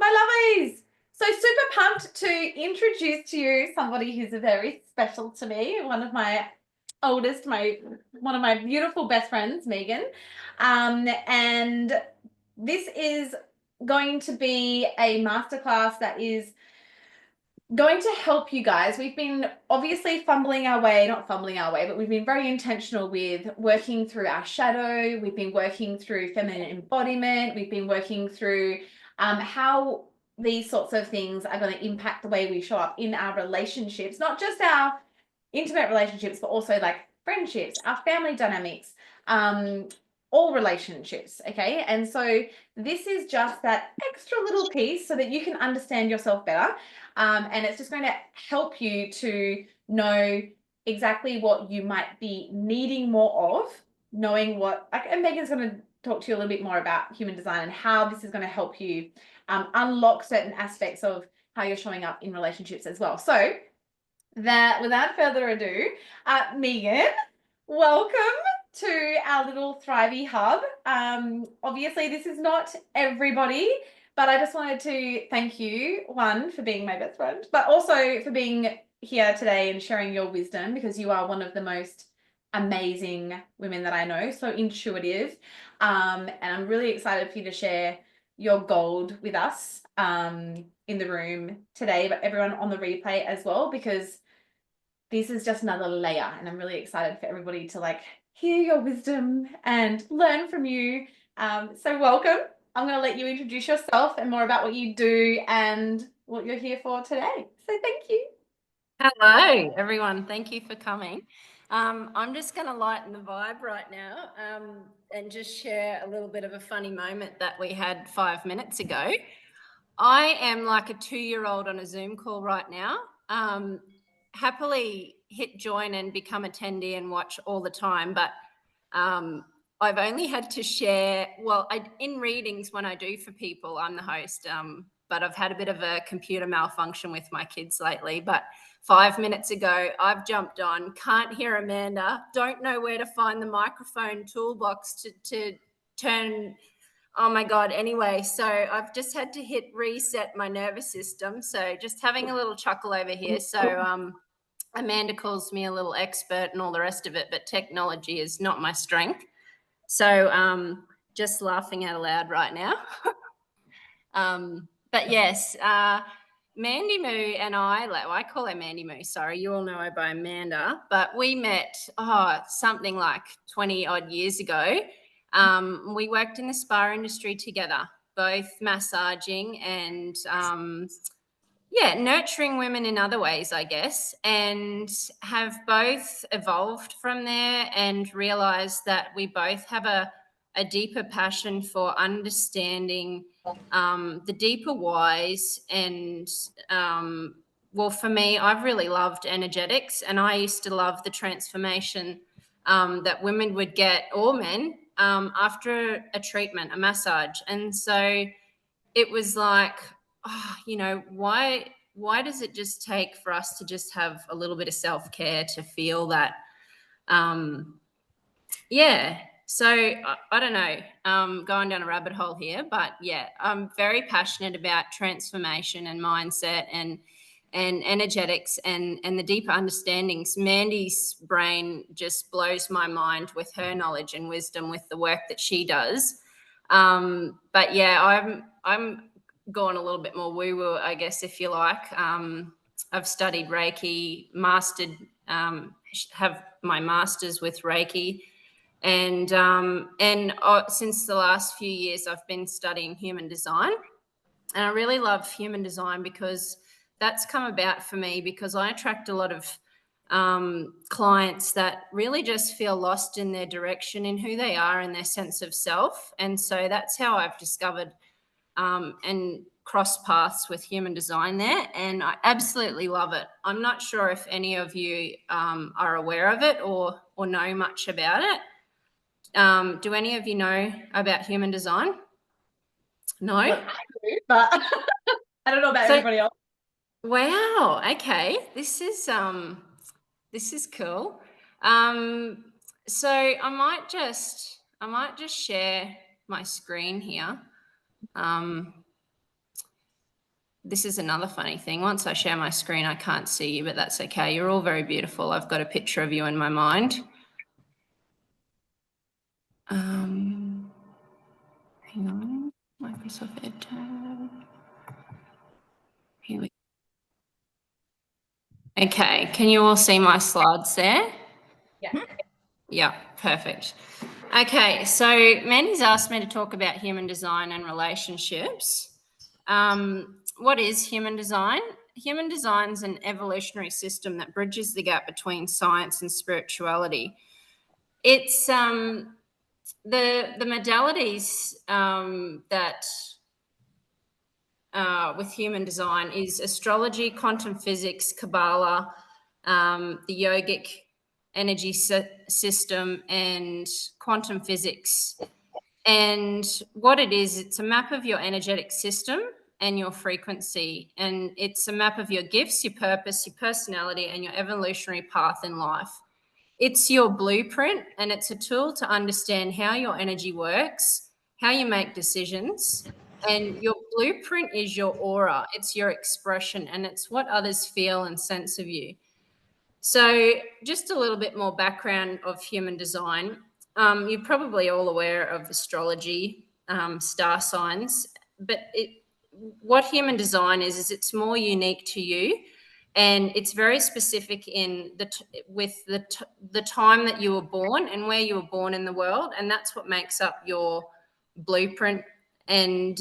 my lovelies. So super pumped to introduce to you somebody who's very special to me. One of my oldest, one of my beautiful best friends, Megan. And this is going to be a masterclass that is going to help you guys. We've been obviously not fumbling our way, but we've been very intentional with working through our shadow. We've been working through feminine embodiment. We've been working through how these sorts of things are going to impact the way we show up in our relationships, not just our intimate relationships, but also like friendships, our family dynamics, all relationships. Okay. And so this is just that extra little piece so that you can understand yourself better. And it's just going to help you to know exactly what you might be needing more of, knowing what, and Megan's going to talk to you a little bit more about human design and how this is going to help you unlock certain aspects of how you're showing up in relationships as well. So that without further ado, Megan, welcome to our little Thrivey hub. Obviously this is not everybody, but I just wanted to thank you, one, for being my best friend, but also for being here today and sharing your wisdom, because you are one of the most amazing women that I know, so intuitive. And I'm really excited for you to share your gold with us in the room today, but everyone on the replay as well, because this is just another layer, and I'm really excited for everybody to like hear your wisdom and learn from you. So welcome. I'm going to let you introduce yourself and more about what you do and what you're here for today. So thank you. Hello, everyone. Thank you for coming. I'm just going to lighten the vibe right now and just share a little bit of a funny moment that we had 5 minutes ago. I am like a 2-year-old on a Zoom call right now. Happily hit join and become attendee and watch all the time, but I've only had to share, in readings when I do for people, I'm the host, but I've had a bit of a computer malfunction with my kids lately. But 5 minutes ago, I've jumped on, can't hear Amanda, don't know where to find the microphone toolbox to turn. Oh my God. Anyway, so I've just had to hit reset my nervous system. So just having a little chuckle over here. So Amanda calls me a little expert and all the rest of it, but technology is not my strength. So just laughing out loud right now. But yes, Mandy Moo and I call her Mandy Moo, sorry, you all know her by Amanda, but we met something like 20 odd years ago. We worked in the spa industry together, both massaging and nurturing women in other ways, I guess, and have both evolved from there and realized that we both have a deeper passion for understanding the deeper whys. And for me, I've really loved energetics, and I used to love the transformation that women would get, or men, after a treatment, a massage. And so it was like, why does it just take for us to just have a little bit of self-care to feel that? So I don't know, going down a rabbit hole here, but yeah, I'm very passionate about transformation and mindset and energetics and the deeper understandings. Mandy's brain just blows my mind with her knowledge and wisdom with the work that she does. But yeah, I'm going a little bit more woo-woo, I guess, if you like. I've studied Reiki, have my master's with Reiki. And since the last few years, I've been studying human design. And I really love human design because that's come about for me because I attract a lot of clients that really just feel lost in their direction, in who they are and their sense of self. And so that's how I've discovered and crossed paths with human design there. And I absolutely love it. I'm not sure if any of you are aware of it or know much about it. Do any of you know about human design? No? Well, I do, but I don't know about everybody else. Wow. Okay. This is cool. So I might just share my screen here. this is another funny thing. Once I share my screen, I can't see you, but that's okay. You're all very beautiful. I've got a picture of you in my mind. Hang on, Microsoft EdTab. Here we go. Okay, can you all see my slides there? Yeah. Yeah, perfect. Okay, so Mandy's asked me to talk about human design and relationships. What is human design? Human design is an evolutionary system that bridges the gap between science and spirituality. It's the modalities that with human design is astrology, quantum physics, Kabbalah, the yogic energy system, and quantum physics. And what it is, it's a map of your energetic system and your frequency. And it's a map of your gifts, your purpose, your personality, and your evolutionary path in life. It's your blueprint, and it's a tool to understand how your energy works, how you make decisions. And your blueprint is your aura, it's your expression, and it's what others feel and sense of you. So, just a little bit more background of human design. You're probably all aware of astrology, star signs, but what human design is it's more unique to you, and it's very specific in the time that you were born and where you were born in the world, and that's what makes up your blueprint. And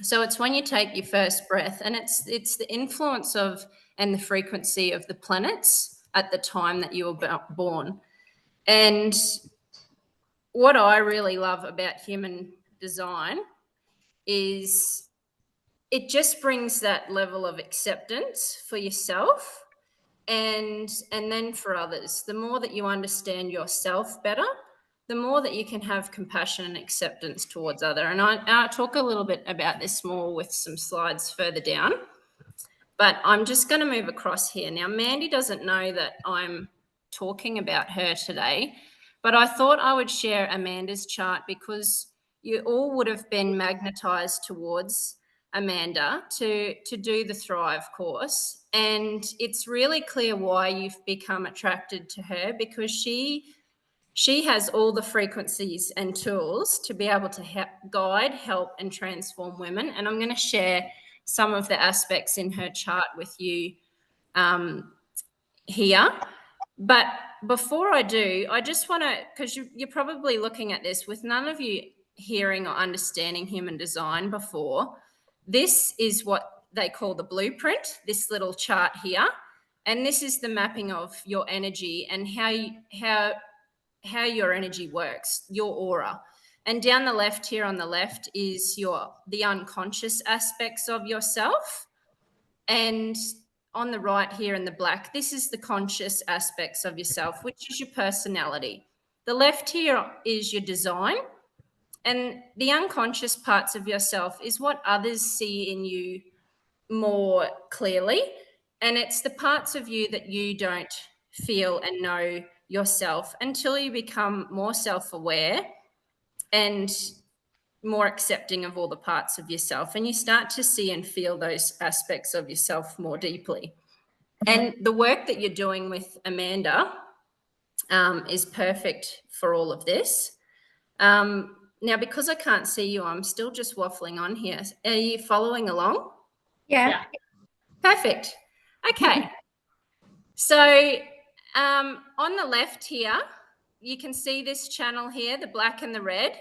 so it's when you take your first breath, and it's the influence of and the frequency of the planets at the time that you were born. And what I really love about human design is it just brings that level of acceptance for yourself and then for others. The more that you understand yourself better, the more that you can have compassion and acceptance towards other. And I'll talk a little bit about this more with some slides further down. But I'm just going to move across here. Now, Mandy doesn't know that I'm talking about her today, but I thought I would share Amanda's chart because you all would have been magnetized towards Amanda to do the Thrive course. And it's really clear why you've become attracted to her, because she has all the frequencies and tools to be able to guide, help, and transform women. And I'm going to share some of the aspects in her chart with you here. But before I do, I just want to, because you're probably looking at this with none of you hearing or understanding human design before, this is what they call the blueprint, this little chart here. And this is the mapping of your energy and how your energy works, your aura. And down the left here on the left is the unconscious aspects of yourself. And on the right here in the black, this is the conscious aspects of yourself, which is your personality. The left here is your design. And the unconscious parts of yourself is what others see in you more clearly. And it's the parts of you that you don't feel and know yourself until you become more self-aware and more accepting of all the parts of yourself, and you start to see and feel those aspects of yourself more deeply. And the work that you're doing with Amanda is perfect for all of this. Now, because I can't see you, I'm still just waffling on here. Are you following along? Yeah. Perfect. Okay. So on the left here, you can see this channel here, the black and the red.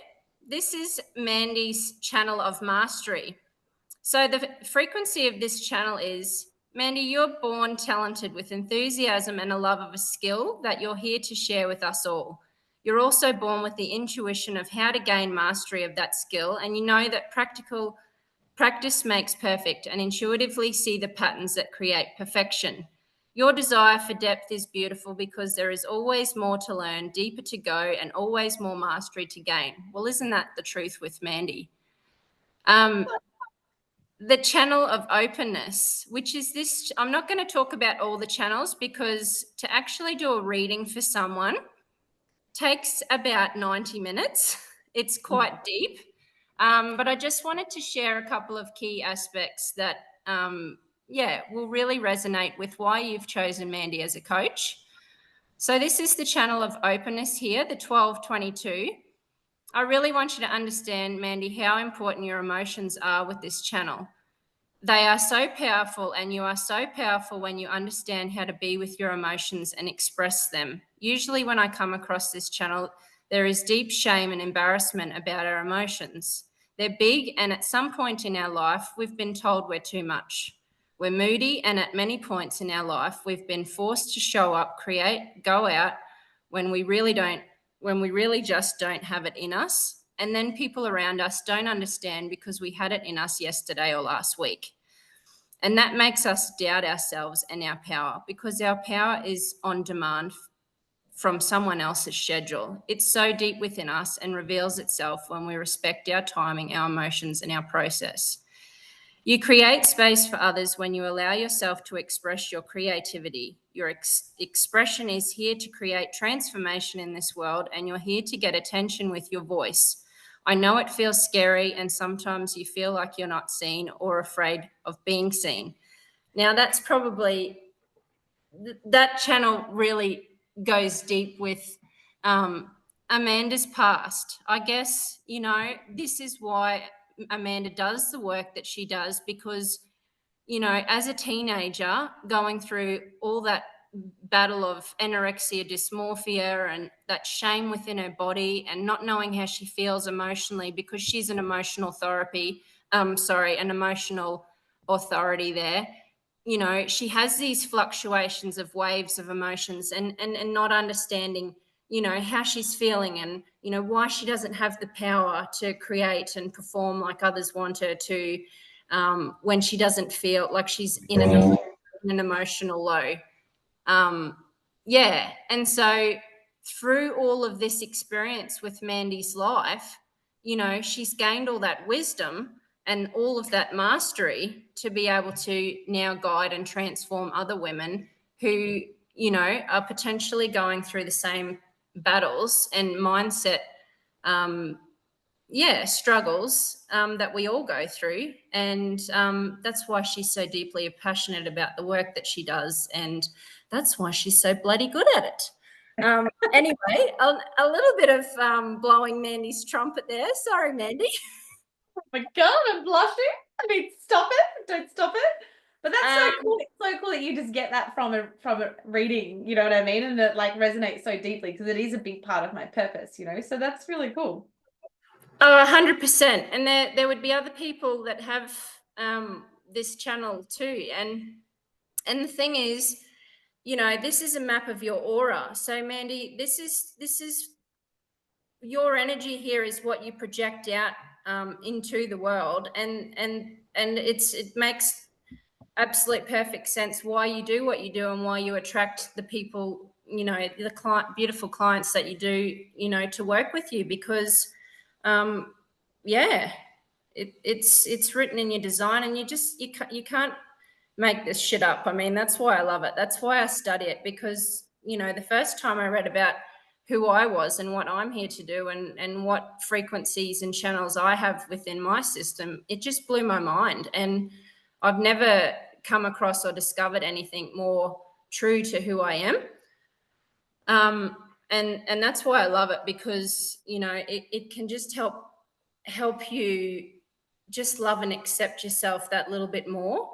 This is Mandy's channel of mastery. So the frequency of this channel is, Mandy, you're born talented with enthusiasm and a love of a skill that you're here to share with us all. You're also born with the intuition of how to gain mastery of that skill, and you know that practice makes perfect, and intuitively see the patterns that create perfection. Your desire for depth is beautiful because there is always more to learn, deeper to go, and always more mastery to gain. Well, isn't that the truth with Mandy? The channel of openness, which is this, I'm not going to talk about all the channels because to actually do a reading for someone takes about 90 minutes. It's quite deep. But I just wanted to share a couple of key aspects that, will really resonate with why you've chosen Mandy as a coach. So this is the channel of openness here, the 1222. I really want you to understand, Mandy, how important your emotions are with this channel. They are so powerful, and you are so powerful when you understand how to be with your emotions and express them. Usually when I come across this channel, there is deep shame and embarrassment about our emotions. They're big, and at some point in our life, we've been told we're too much. We're moody, and at many points in our life, we've been forced to show up, create, go out when we really just don't have it in us. And then people around us don't understand because we had it in us yesterday or last week. And that makes us doubt ourselves and our power, because our power is on demand from someone else's schedule. It's so deep within us and reveals itself when we respect our timing, our emotions, and our process. You create space for others when you allow yourself to express your creativity. Your expression is here to create transformation in this world, and you're here to get attention with your voice. I know it feels scary, and sometimes you feel like you're not seen or afraid of being seen. Now, that's probably, that channel really goes deep with Amanda's past. I guess, this is why Amanda does the work that she does, because, as a teenager going through all that battle of anorexia, dysmorphia, and that shame within her body, and not knowing how she feels emotionally, because she's an emotional an emotional authority there. She has these fluctuations of waves of emotions, and not understanding, how she's feeling, and, why she doesn't have the power to create and perform like others want her to, when she doesn't feel like she's in an emotional low. And so through all of this experience with Mandy's life, she's gained all that wisdom and all of that mastery to be able to now guide and transform other women who, are potentially going through the same battles and mindset, struggles that we all go through. And that's why she's so deeply passionate about the work that she does. And that's why she's so bloody good at it. Anyway, a little bit of blowing Mandy's trumpet there. Sorry, Mandy. Oh my God, I'm blushing. I mean, stop it. Don't stop it. But that's so cool. It's so cool that you just get that from a reading, you know what I mean? And it like resonates so deeply, because it is a big part of my purpose, So that's really cool. Oh, 100%. And there would be other people that have this channel too. And the thing is, this is a map of your aura. So Mandy, this is your energy here, is what you project out into the world. And it makes absolute perfect sense why you do what you do, and why you attract the people, the beautiful clients that you do, to work with you, because it's written in your design, and you can't make this shit up. I mean, that's why I love it. That's why I study it, because, the first time I read about who I was and what I'm here to do, and what frequencies and channels I have within my system, it just blew my mind. And I've never come across or discovered anything more true to who I am. And that's why I love it, because, it can just help you just love and accept yourself that little bit more.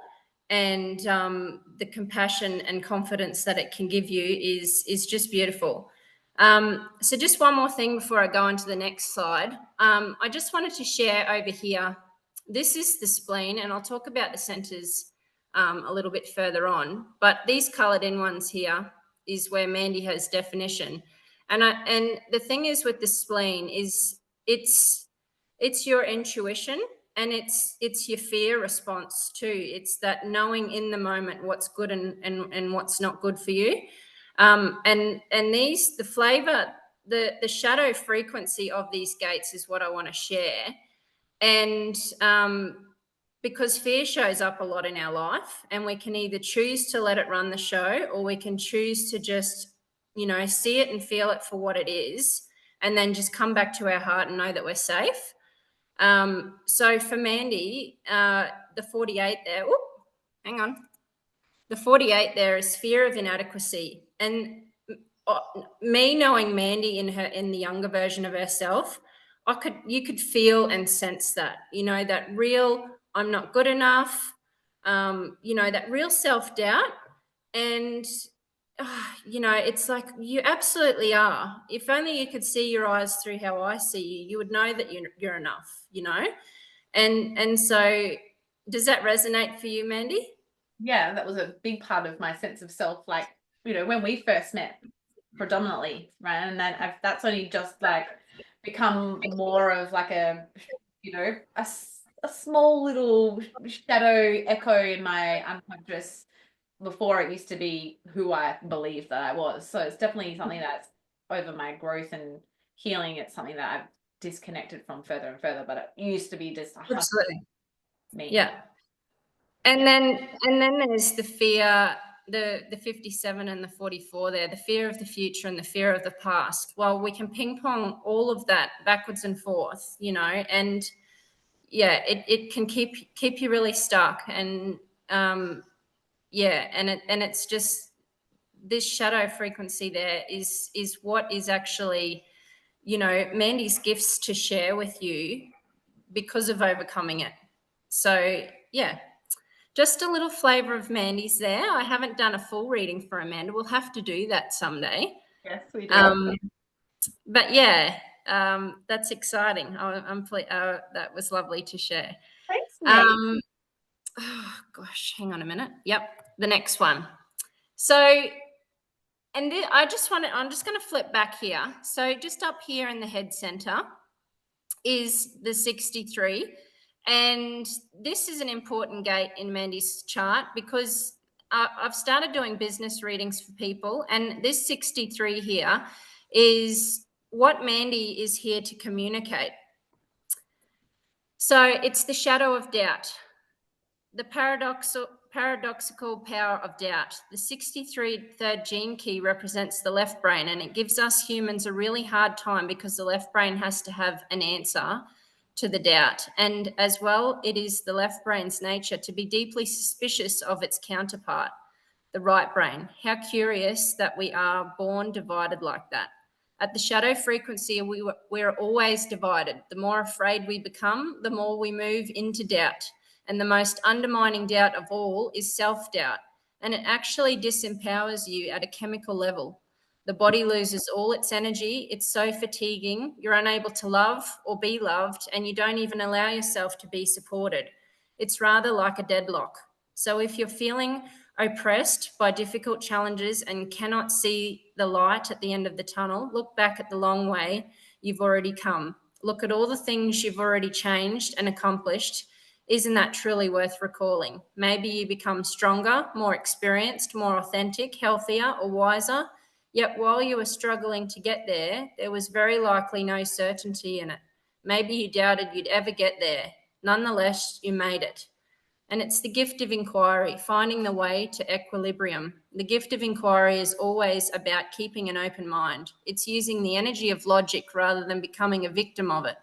And the compassion and confidence that it can give you is just beautiful. So just one more thing before I go on to the next slide. I just wanted to share over here, this is the spleen, and I'll talk about the centers a little bit further on, but these colored in ones here is where Mandy has definition. And the thing is with the spleen is it's your intuition, and it's your fear response too. It's that knowing in the moment what's good and what's not good for you. And the flavor, the shadow frequency of these gates is what I want to share. And because fear shows up a lot in our life, and we can either choose to let it run the show, or we can choose to just, see it and feel it for what it is, and then just come back to our heart and know that we're safe. So for Mandy, the 48 there, hang on. The 48 there is fear of inadequacy. And me knowing Mandy in the younger version of herself, you could feel and sense that, that real, I'm not good enough, that real self-doubt. And it's like you absolutely are. If only you could see your eyes through how I see you, you would know that you're enough, and so does that resonate for you, Mandy? Yeah, that was a big part of my sense of self, like, when we first met, predominantly, right? And then that's only just like become more of like a small little shadow echo in my unconscious. Before, it used to be who I believed that I was. So it's definitely something that's over my growth and healing. It's something that I've disconnected from further and further, but it used to be just Absolutely. me. Yeah. And then there's the fear, the 57 and the 44 there, the fear of the future and the fear of the past. Well, we can ping pong all of that backwards and forth, and yeah, it can keep you really stuck. And yeah, and it's just this shadow frequency there is what is actually, Mandy's gifts to share with you because of overcoming it. So yeah, just a little flavor of Mandy's there. I haven't done a full reading for Amanda. We'll have to do that someday. Yes, we do. But yeah, that's exciting. That was lovely to share. Thanks, Nate. Oh gosh, hang on a minute. Yep, the next one. So, and I'm just going to flip back here. So just up here in the head center is the 63. And this is an important gate in Mandy's chart because I've started doing business readings for people. And this 63 here is what Mandy is here to communicate. So it's the shadow of doubt, the paradoxical power of doubt. The 63 third gene key represents the left brain, and it gives us humans a really hard time because the left brain has to have an answer to the doubt. And as well, it is the left brain's nature to be deeply suspicious of its counterpart, the right brain. How curious that we are born divided like that. At the shadow frequency, we're always divided. The more afraid we become, the more we move into doubt. And the most undermining doubt of all is self-doubt. And it actually disempowers you at a chemical level. The body loses all its energy. It's so fatiguing. You're unable to love or be loved, and you don't even allow yourself to be supported. It's rather like a deadlock. So if you're feeling oppressed by difficult challenges and cannot see the light at the end of the tunnel, look back at the long way you've already come. Look at all the things you've already changed and accomplished. Isn't that truly worth recalling? Maybe you become stronger, more experienced, more authentic, healthier, or wiser. Yet while you were struggling to get there, there was very likely no certainty in it. Maybe you doubted you'd ever get there. Nonetheless, you made it. And it's the gift of inquiry, finding the way to equilibrium. The gift of inquiry is always about keeping an open mind. It's using the energy of logic rather than becoming a victim of it.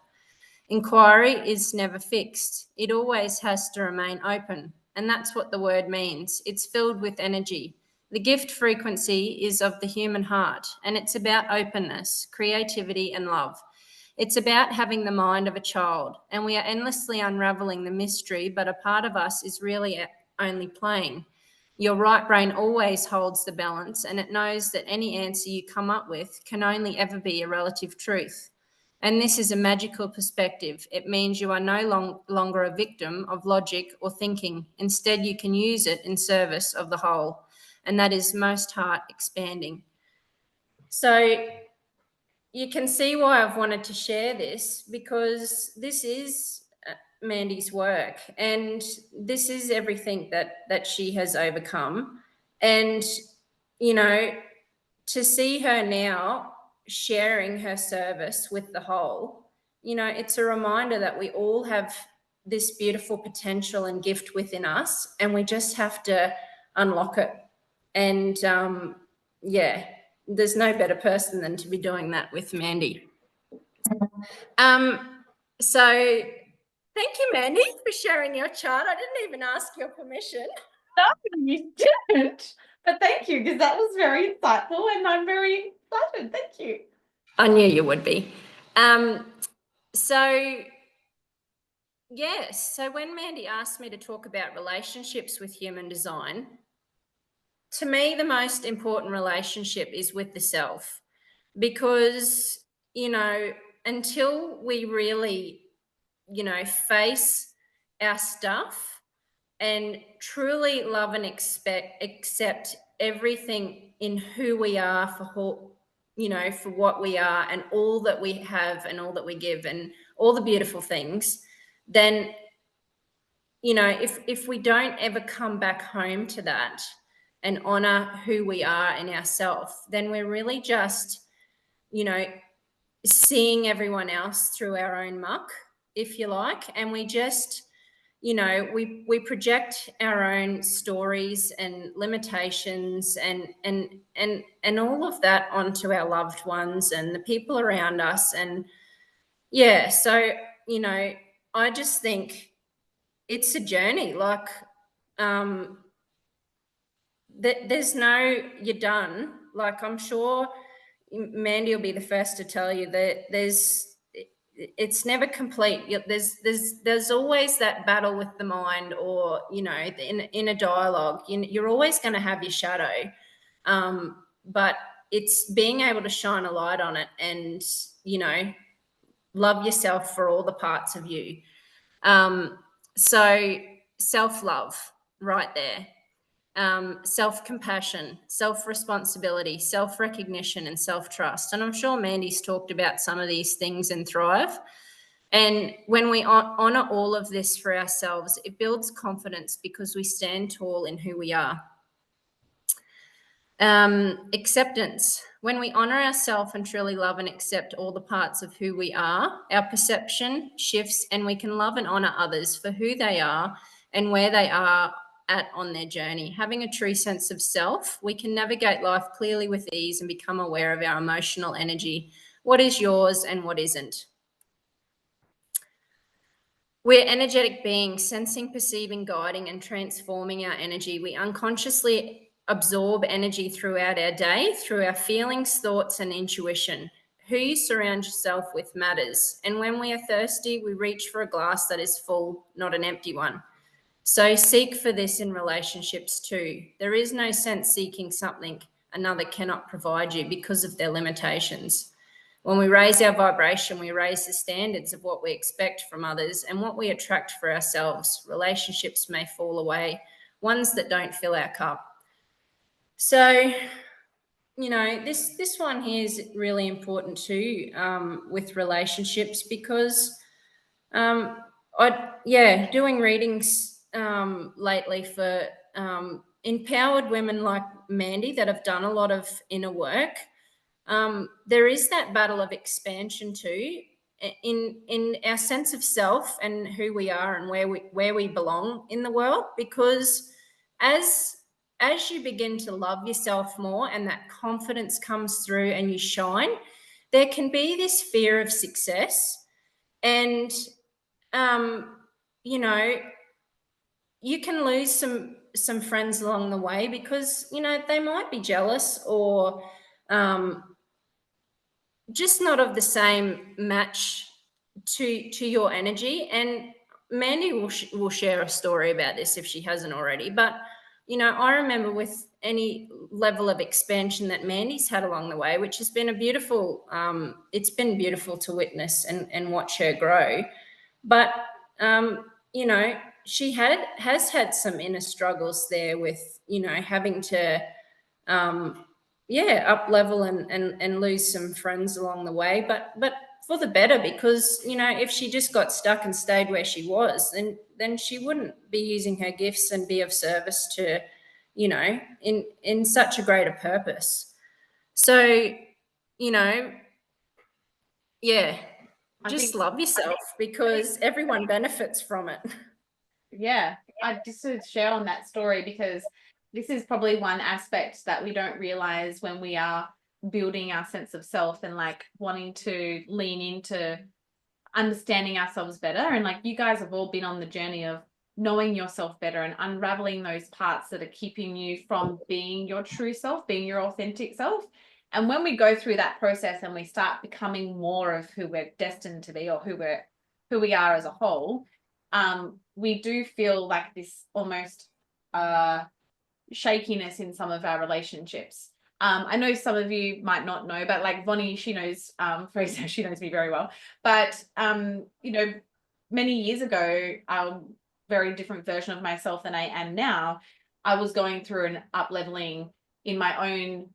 Inquiry is never fixed. It always has to remain open. And that's what the word means. It's filled with energy. The gift frequency is of the human heart, and it's about openness, creativity, and love. It's about having the mind of a child, and we are endlessly unraveling the mystery, but a part of us is really only playing. Your right brain always holds the balance, and it knows that any answer you come up with can only ever be a relative truth. And this is a magical perspective. It means you are no longer a victim of logic or thinking. Instead, you can use it in service of the whole, and that is most heart expanding. So you can see why I've wanted to share this, because this is Mandy's work, and this is everything that she has overcome. And, to see her now sharing her service with the whole, it's a reminder that we all have this beautiful potential and gift within us, and we just have to unlock it. And yeah, there's no better person than to be doing that with Mandy. So Thank you, Mandy, for sharing your chart. I didn't even ask your permission. No, you didn't. But thank you, because that was very insightful and I'm very excited. Thank you. I knew you would be. So yes, so when Mandy asked me to talk about relationships with human design, to me, the most important relationship is with the self, because, you know, until we really, you know, face our stuff and truly love and accept everything in who we are for who, you know, for what we are and all that we have and all that we give and all the beautiful things, then, you know, if we don't ever come back home to that and honor who we are in ourselves, then we're really just, you know, seeing everyone else through our own muck, if you like, and we just, you know, we project our own stories and limitations and all of that onto our loved ones and the people around us. And yeah, so, you know, I just think it's a journey. Like, there's no you're done. Like, I'm sure Mandy will be the first to tell you that it's never complete. There's always that battle with the mind, or, you know, in a dialogue, you're always going to have your shadow, but it's being able to shine a light on it and, you know, love yourself for all the parts of you. So self-love, right there. Self-compassion, self-responsibility, self-recognition, and self-trust. And I'm sure Mandy's talked about some of these things in Thrive. And when we honor all of this for ourselves, it builds confidence because we stand tall in who we are. Acceptance. When we honor ourselves and truly love and accept all the parts of who we are, our perception shifts and we can love and honor others for who they are and where they are at on their journey. Having a true sense of self, we can navigate life clearly with ease and become aware of our emotional energy, what is yours and what isn't. We're energetic beings, sensing, perceiving, guiding, and transforming our energy. We unconsciously absorb energy throughout our day through our feelings, thoughts, and intuition. Who you surround yourself with matters. And when we are thirsty, we reach for a glass that is full, not an empty one. So seek for this in relationships too. There is no sense seeking something another cannot provide you because of their limitations. When we raise our vibration, we raise the standards of what we expect from others and what we attract for ourselves. Relationships may fall away, ones that don't fill our cup. So, you know, this one here is really important too, with relationships, because doing readings lately for empowered women like Mandy that have done a lot of inner work. There is that battle of expansion too, in our sense of self and who we are and where we belong in the world. Because as you begin to love yourself more and that confidence comes through and you shine, there can be this fear of success, and you know, you can lose some friends along the way because, you know, they might be jealous or just not of the same match to your energy. And Mandy will share a story about this if she hasn't already. But, you know, I remember with any level of expansion that Mandy's had along the way, which has been a beautiful, it's been beautiful to witness and watch her grow. But, you know, she has had some inner struggles there with, you know, having to, up level and lose some friends along the way, but for the better, because, you know, if she just got stuck and stayed where she was, then she wouldn't be using her gifts and be of service to, you know, in such a greater purpose. So, you know, yeah, just love yourself because everyone benefits from it. Yeah, I just to share on that story, because this is probably one aspect that we don't realize when we are building our sense of self and like wanting to lean into understanding ourselves better. And like you guys have all been on the journey of knowing yourself better and unraveling those parts that are keeping you from being your true self, being your authentic self. And when we go through that process and we start becoming more of who we're destined to be, or who we are as a whole, we do feel like this almost shakiness in some of our relationships. I know some of you might not know, but like Vonnie, she knows, Fraser, she knows me very well. But, you know, many years ago, very different version of myself than I am now, I was going through an up-leveling in my own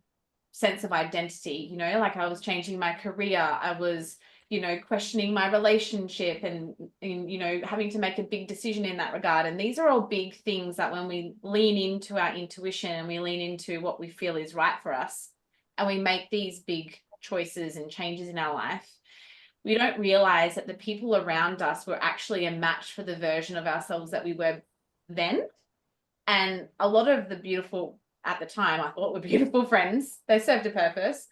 sense of identity, you know, like I was changing my career. I was, you know, questioning my relationship and, you know, having to make a big decision in that regard. And these are all big things that when we lean into our intuition and we lean into what we feel is right for us, and we make these big choices and changes in our life, we don't realize that the people around us were actually a match for the version of ourselves that we were then. And a lot of the beautiful, at the time, I thought were beautiful friends, they served a purpose,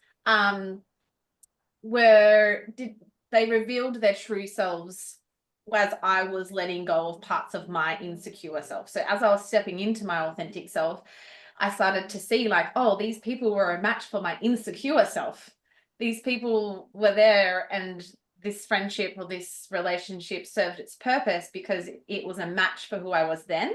they revealed their true selves as I was letting go of parts of my insecure self. So as I was stepping into my authentic self, I started to see like, oh, these people were a match for my insecure self. These people were there, and this friendship or this relationship served its purpose because it was a match for who I was then.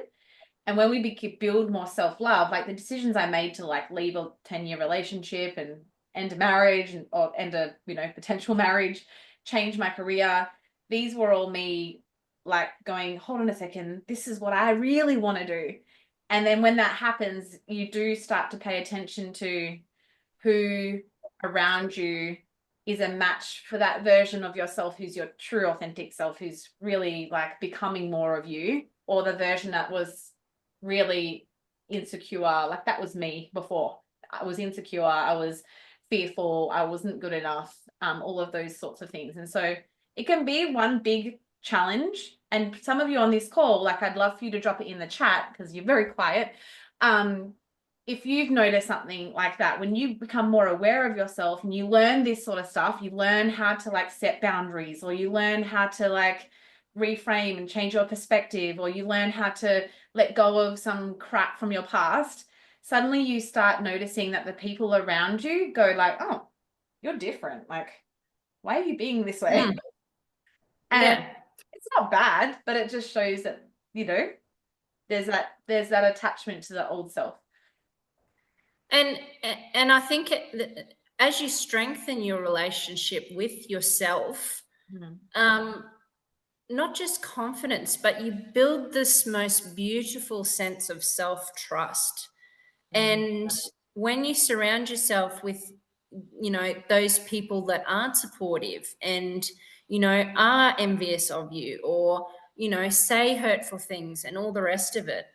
And when we build more self-love, like the decisions I made to like leave a 10-year relationship and end a marriage or end a, you know, potential marriage, change my career, these were all me like going, hold on a second, this is what I really want to do. And then when that happens, you do start to pay attention to who around you is a match for that version of yourself who's your true authentic self, who's really like becoming more of you, or the version that was really insecure. Like that was me before. I was insecure, I was fearful, I wasn't good enough, all of those sorts of things. And so it can be one big challenge. And some of you on this call, like I'd love for you to drop it in the chat because you're very quiet. If you've noticed something like that, when you become more aware of yourself and you learn this sort of stuff, you learn how to like set boundaries, or you learn how to like reframe and change your perspective, or you learn how to let go of some crap from your past, suddenly you start noticing that the people around you go like, oh, you're different. Like, why are you being this way? And it's not bad, but it just shows that, you know, there's that attachment to the old self. And I think as you strengthen your relationship with yourself, not just confidence, but you build this most beautiful sense of self-trust. And when you surround yourself with, you know, those people that aren't supportive and, you know, are envious of you, or, you know, say hurtful things and all the rest of it,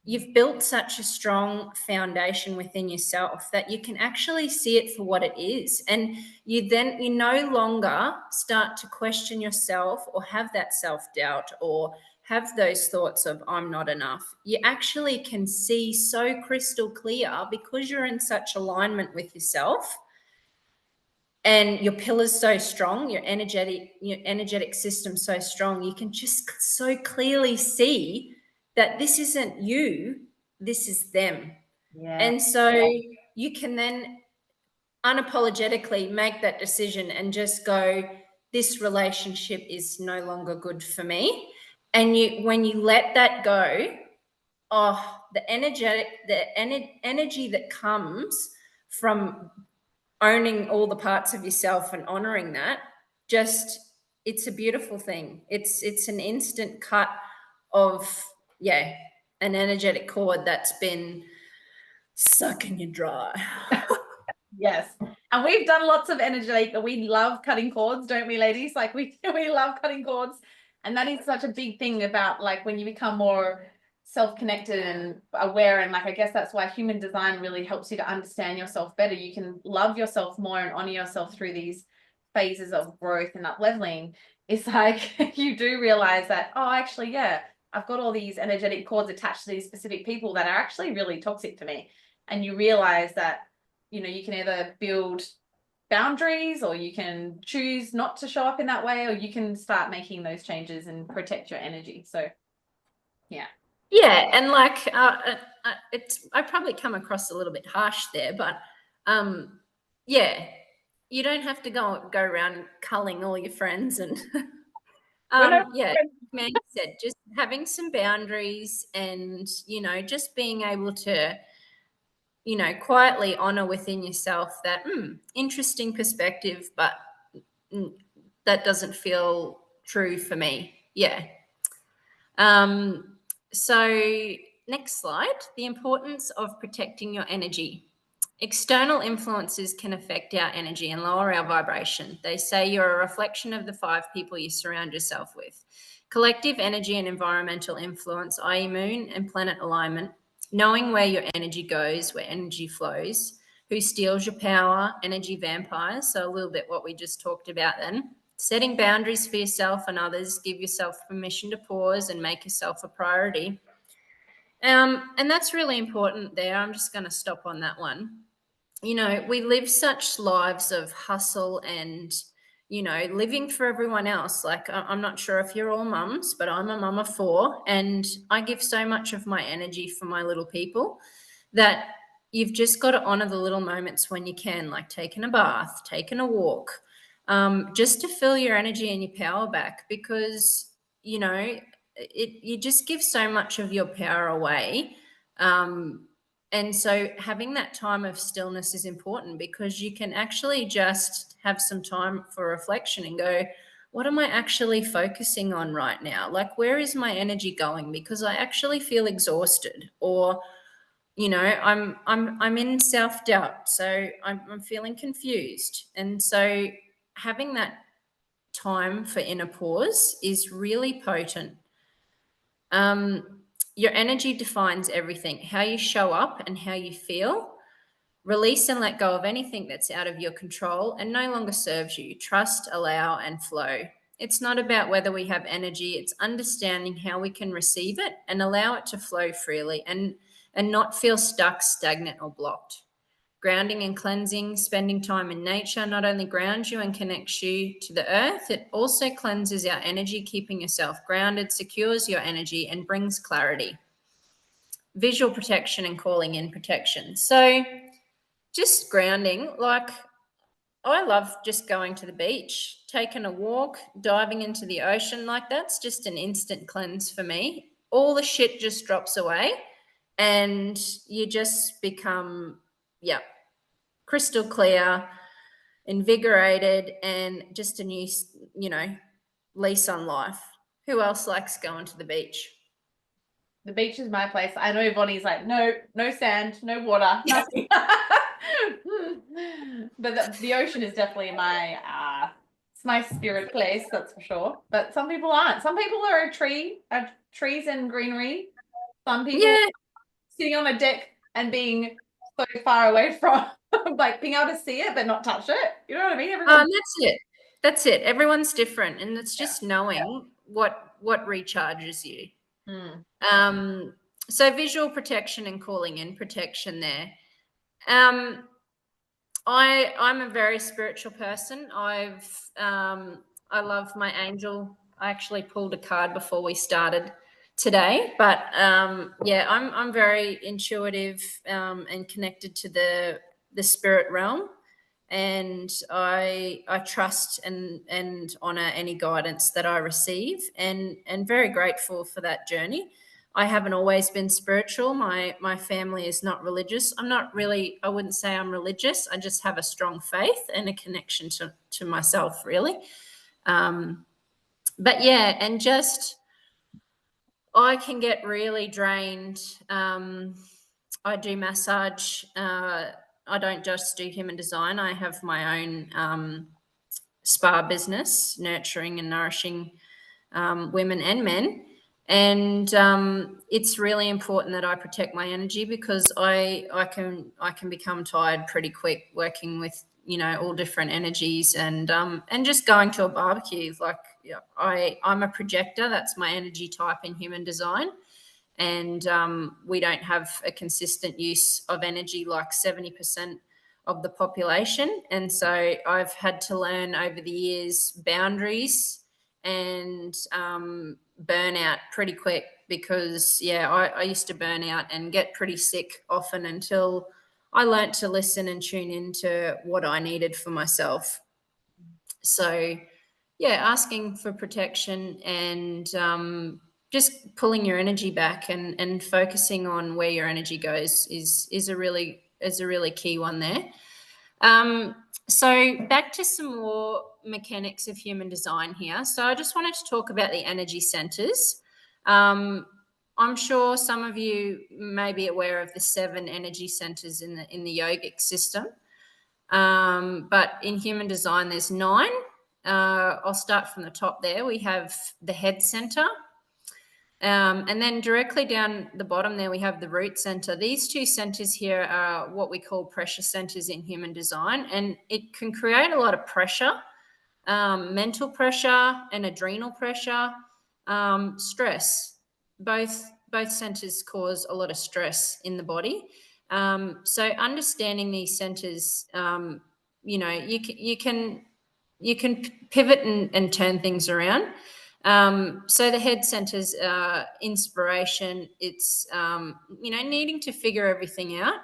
you've built such a strong foundation within yourself that you can actually see it for what it is. And you no longer start to question yourself or have that self-doubt or have those thoughts of I'm not enough. You actually can see so crystal clear because you're in such alignment with yourself and your pillars so strong, your energetic system so strong, you can just so clearly see that this isn't you, this is them. Yeah. And so you can then unapologetically make that decision and just go, this relationship is no longer good for me. And when you let that go, the energy that comes from owning all the parts of yourself and honoring that, it's a beautiful thing. It's an instant cut of, an energetic cord that's been sucking you dry. Yes. And we've done lots of energetic, we love cutting cords, don't we, ladies? Like we love cutting cords. And that is such a big thing about like when you become more self-connected and aware, and like I guess that's why human design really helps you to understand yourself better. You can love yourself more and honor yourself through these phases of growth and up leveling. It's like you do realize that, oh, actually, yeah, I've got all these energetic cords attached to these specific people that are actually really toxic for me. And you realize that, you know, you can either build boundaries, or you can choose not to show up in that way, or you can start making those changes and protect your energy. So yeah. Yeah, and like it's I probably come across a little bit harsh there, but yeah, you don't have to go around culling all your friends and yeah, man said, just having some boundaries and just being able to quietly honor within yourself that interesting perspective, but that doesn't feel true for me. Yeah. So next slide, the importance of protecting your energy. External influences can affect our energy and lower our vibration. They say you're a reflection of the 5 people you surround yourself with. Collective energy and environmental influence, i.e. moon and planet alignment, knowing where your energy goes, where energy flows, who steals your power, energy vampires, so a little bit what we just talked about then. Setting boundaries for yourself and others, give yourself permission to pause and make yourself a priority. And that's really important there. I'm just going to stop on that one. We live such lives of hustle and, living for everyone else. Like, I'm not sure if you're all mums, but I'm a mum of 4, and I give so much of my energy for my little people that you've just got to honor the little moments when you can, like taking a bath, taking a walk, just to fill your energy and your power back, because you just give so much of your power away, and so having that time of stillness is important, because you can actually just have some time for reflection and go, what am I actually focusing on right now? Like, where is my energy going? Because I actually feel exhausted, or I'm in self-doubt, so I'm feeling confused. And so having that time for inner pause is really potent. Your energy defines everything, how you show up and how you feel. Release and let go of anything that's out of your control and no longer serves you. Trust, allow, and flow. It's not about whether we have energy, it's understanding how we can receive it and allow it to flow freely and not feel stuck, stagnant, or blocked. Grounding and cleansing, spending time in nature, not only grounds you and connects you to the earth, it also cleanses our energy, keeping yourself grounded, secures your energy, and brings clarity. Visual protection and calling in protection. So just grounding, like, I love just going to the beach, taking a walk, diving into the ocean. Like, that's just an instant cleanse for me. All the shit just drops away and you just become, crystal clear, invigorated, and just a new, lease on life. Who else likes going to the beach? The beach is my place. I know Bonnie's like, no sand, no water, nothing. But the ocean is definitely my it's my spirit place, that's for sure. But some people aren't. Some people are trees and greenery. Some people sitting on a deck and being so far away from like being able to see it but not touch it. You know what I mean? That's it. Everyone's different, and it's just knowing what recharges you. So visual protection and calling in protection there. I'm a very spiritual person. I love my angel. I actually pulled a card before we started today, but I'm very intuitive and connected to the spirit realm, and I trust and honor any guidance that I receive, and very grateful for that journey. I haven't always been spiritual. My family is not religious. I wouldn't say I'm religious. I just have a strong faith and a connection to myself, really. But yeah, and just, I can get really drained. I do massage. I don't just do human design. I have my own spa business, nurturing and nourishing women and men. And it's really important that I protect my energy, because I can become tired pretty quick working with all different energies, and just going to a barbecue. Like, I'm a projector. That's my energy type in human design. And we don't have a consistent use of energy. Like 70% of the population. And so I've had to learn over the years boundaries and burnout pretty quick, because I used to burn out and get pretty sick often until I learnt to listen and tune into what I needed for myself. So asking for protection and just pulling your energy back and focusing on where your energy goes is a really key one there. So back to some more mechanics of human design here. So I just wanted to talk about the energy centers. I'm sure some of you may be aware of the 7 energy centers in the yogic system. But in human design, there's 9. I'll start from the top there. We have the head center. And then directly down the bottom there, we have the root center. These 2 centers here are what we call pressure centers in human design, and it can create a lot of pressure, mental pressure and adrenal pressure, stress. Both centers cause a lot of stress in the body. So understanding these centers, you can pivot and turn things around. So the head center's inspiration, it's, needing to figure everything out.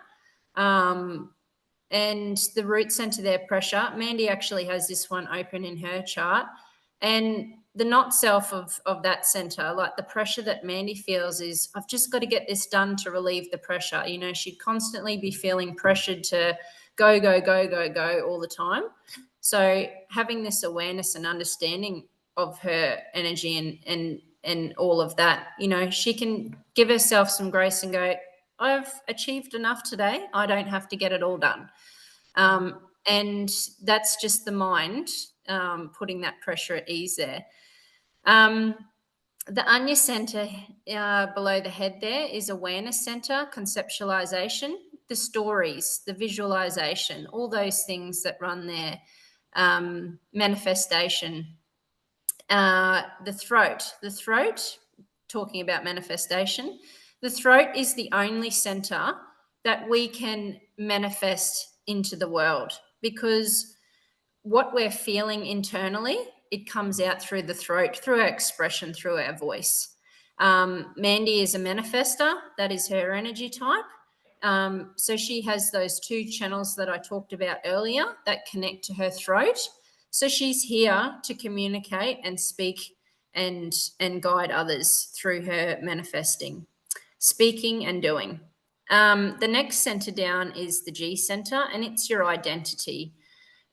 And the root center there, pressure. Mandy actually has this one open in her chart. And the not self of that center, like the pressure that Mandy feels is, I've just got to get this done to relieve the pressure. She'd constantly be feeling pressured to go, go, go, go, go all the time. So having this awareness and understanding of her energy and all of that, she can give herself some grace and go, I've achieved enough today. I don't have to get it all done. And that's just the mind putting that pressure at ease there. The Anya center below the head there is awareness center, conceptualization, the stories, the visualization, all those things that run there, manifestation. The throat, talking about manifestation, the throat is the only center that we can manifest into the world, because what we're feeling internally, it comes out through the throat, through our expression, through our voice. Mandy is a manifester. That is her energy type. So she has those 2 channels that I talked about earlier that connect to her throat. So she's here to communicate and speak and guide others through her manifesting, speaking and doing. The next center down is the G center, and it's your identity.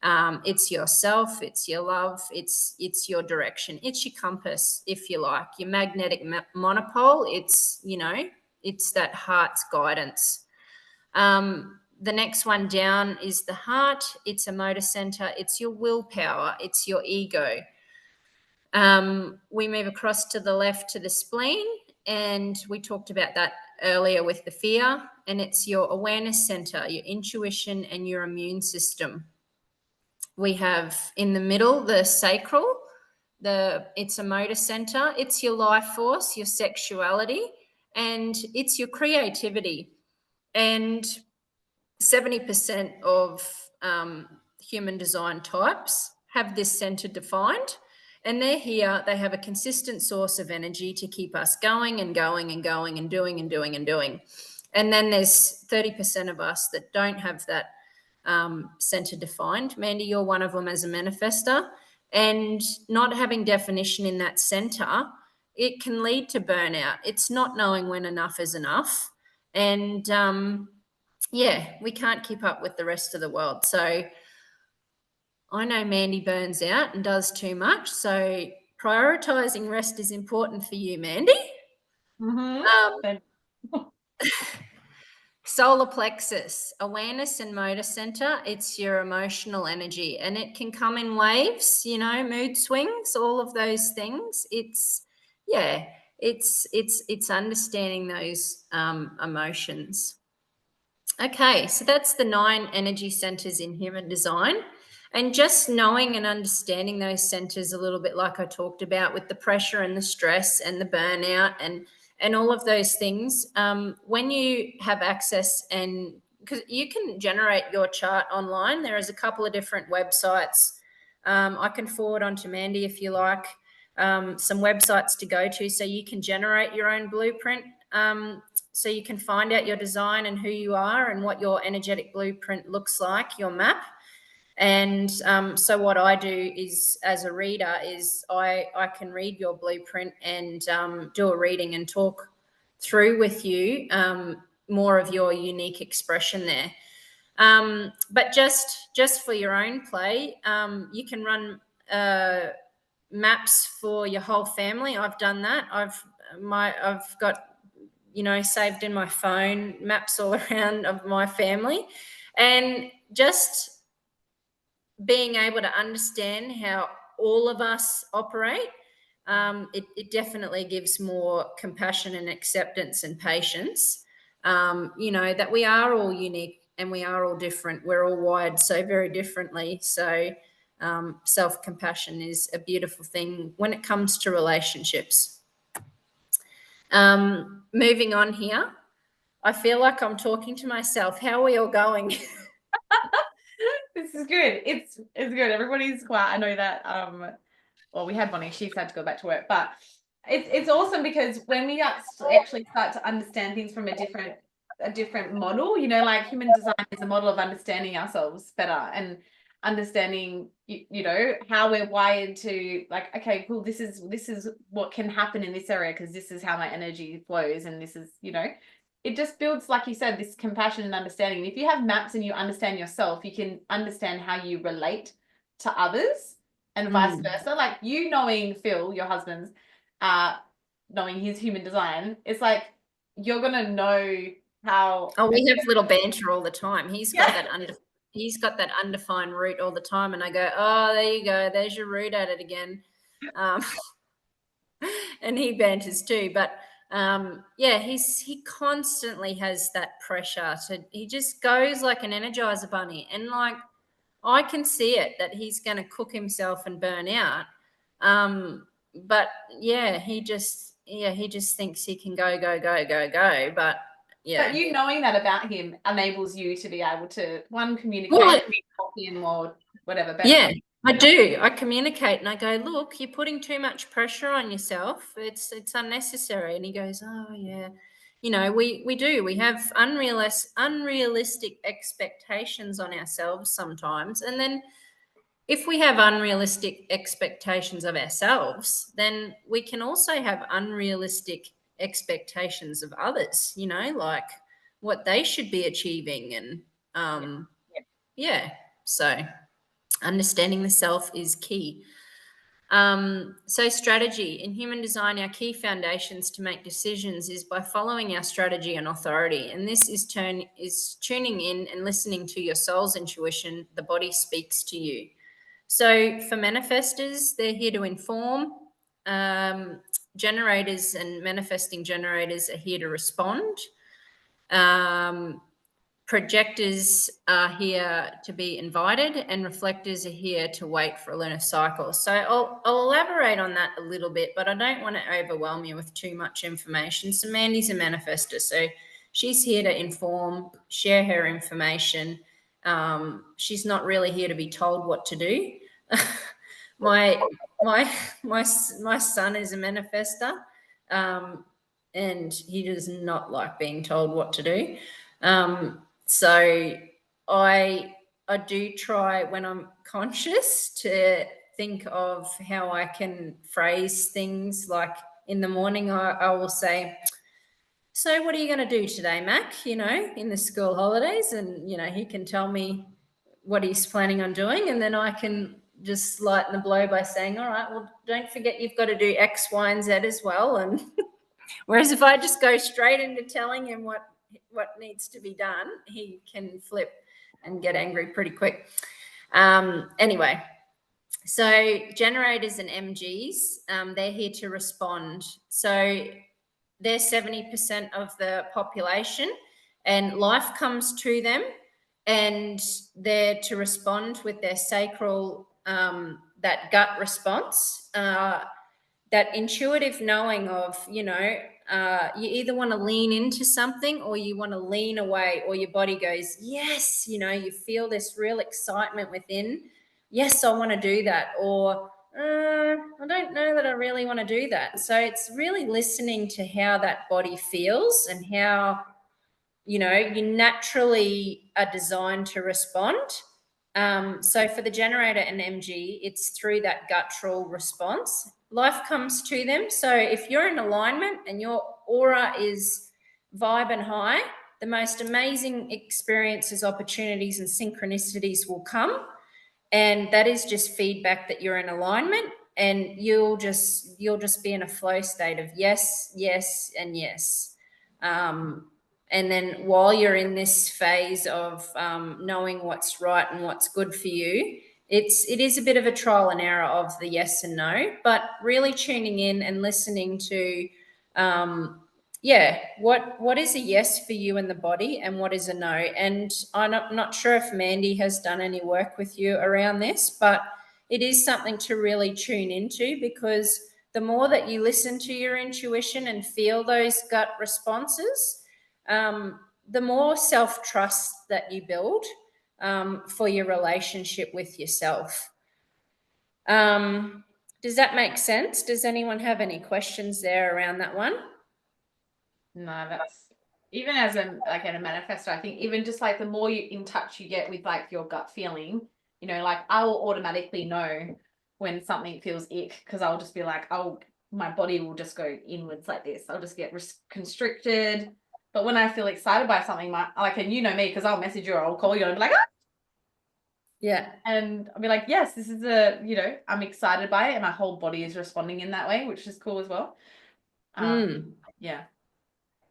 It's yourself, it's your love, it's your direction, it's your compass, if you like, your magnetic monopole. It's, it's that heart's guidance. The next one down is the heart. It's a motor center. It's your willpower. It's your ego. We move across to the left to the spleen, and we talked about that earlier with the fear, and it's your awareness center, your intuition and your immune system. We have in the middle the sacral. It's a motor center. It's your life force, your sexuality, and it's your creativity. And 70% of human design types have this center defined, and they're here. They have a consistent source of energy to keep us going and going and going and doing and doing and doing. And then there's 30% of us that don't have that center defined. Mandy, you're one of them as a manifester, and not having definition in that center, it can lead to burnout. It's not knowing when enough is enough. And we can't keep up with the rest of the world. So I know Mandy burns out and does too much. So prioritizing rest is important for you, Mandy. Mm-hmm. Solar plexus, awareness and motor center. It's your emotional energy, and it can come in waves, mood swings, all of those things. It's understanding those emotions. Okay, so that's the 9 energy centers in human design. And just knowing and understanding those centers a little bit, like I talked about with the pressure and the stress and the burnout and all of those things, when you have access and because you can generate your chart online. There is a couple of different websites. I can forward on to Mandy if you like, some websites to go to so you can generate your own blueprint. So you can find out your design and who you are and what your energetic blueprint looks like, your map. And so what I do is, as a reader, is I can read your blueprint and do a reading and talk through with you more of your unique expression there. But just for your own play, you can run maps for your whole family. I've done that. I've got, saved in my phone maps all around of my family, and just being able to understand how all of us operate, it definitely gives more compassion and acceptance and patience, that we are all unique and we are all different. We're all wired so very differently. So self-compassion is a beautiful thing when it comes to relationships. Moving on here. I feel like I'm talking to myself. How are we all going? This is good. It's good. Everybody's quiet. I know that. Well, we had Bonnie. She's had to go back to work, but it's awesome because when we actually start to understand things from a different model, like human design is a model of understanding ourselves better and understanding, how we're wired to, like, okay, cool. This is what can happen in this area because this is how my energy flows, and this is, it just builds, like you said, this compassion and understanding. And if you have maps and you understand yourself, you can understand how you relate to others and vice versa. Like, you knowing Phil, your husband's, knowing his human design, it's like you're gonna know how. Oh, we have little banter all the time. He's got that undefined root all the time, and I go, oh, there you go, there's your root at it again. And he banters too, but he constantly has that pressure he just goes like an Energizer bunny, and like I can see it that he's going to cook himself and burn out. But he just thinks he can go. But yeah. But you knowing that about him enables you to be able to communicate him or whatever. Better. Yeah, I do. I communicate and I go, look, you're putting too much pressure on yourself. It's unnecessary. And he goes, oh yeah. We do. We have unrealistic expectations on ourselves sometimes. And then if we have unrealistic expectations of ourselves, then we can also have unrealistic expectations of others, like what they should be achieving. And so understanding the self is key. So strategy. In human design, our key foundations to make decisions is by following our strategy and authority. And this is tuning in and listening to your soul's intuition. The body speaks to you. So for manifestors, they're here to inform. Generators and manifesting generators are here to respond. Projectors are here to be invited, and reflectors are here to wait for a lunar cycle. So I'll elaborate on that a little bit, but I don't want to overwhelm you with too much information. So Mandy's a manifestor, so she's here to inform, share her information. She's not really here to be told what to do. my son is a manifestor, and he does not like being told what to do. So I do try, when I'm conscious, to think of how I can phrase things. Like in the morning, I will say, so what are you going to do today, Mac, in the school holidays? And, he can tell me what he's planning on doing. And then I can just lighten the blow by saying, all right, well, don't forget you've got to do X, Y, and Z as well. And whereas if I just go straight into telling him what needs to be done, he can flip and get angry pretty quick. Anyway, so generators and MGs, they're here to respond. So they're 70% of the population, and life comes to them, and they're to respond with their sacral, that gut response. that intuitive knowing of, you either want to lean into something or you want to lean away, or your body goes, yes, you feel this real excitement within. Yes, I want to do that. Or I don't know that I really want to do that. So it's really listening to how that body feels and how, you naturally are designed to respond. So for the generator and MG, it's through that guttural response. Life comes to them. So if you're in alignment and your aura is vibe and high, the most amazing experiences, opportunities, and synchronicities will come. And that is just feedback that you're in alignment, and you'll just be in a flow state of yes, yes, and yes. And then while you're in this phase of knowing what's right and what's good for you, it is a bit of a trial and error of the yes and no, but really tuning in and listening to, what is a yes for you in the body and what is a no. And I'm not sure if Mandy has done any work with you around this, but it is something to really tune into, because the more that you listen to your intuition and feel those gut responses, the more self-trust that you build for your relationship with yourself. Does that make sense? Does anyone have any questions there around that one? No, that's even as a manifestor, I think even just like the more you in touch you get with like your gut feeling, like I will automatically know when something feels ick, because I'll just be like, my body will just go inwards like this. I'll just get constricted. But when I feel excited by something, and you know me, because I'll message you or I'll call you and be like, ah! Yeah. And I'll be like, yes, this is I'm excited by it, and my whole body is responding in that way, which is cool as well. Yeah.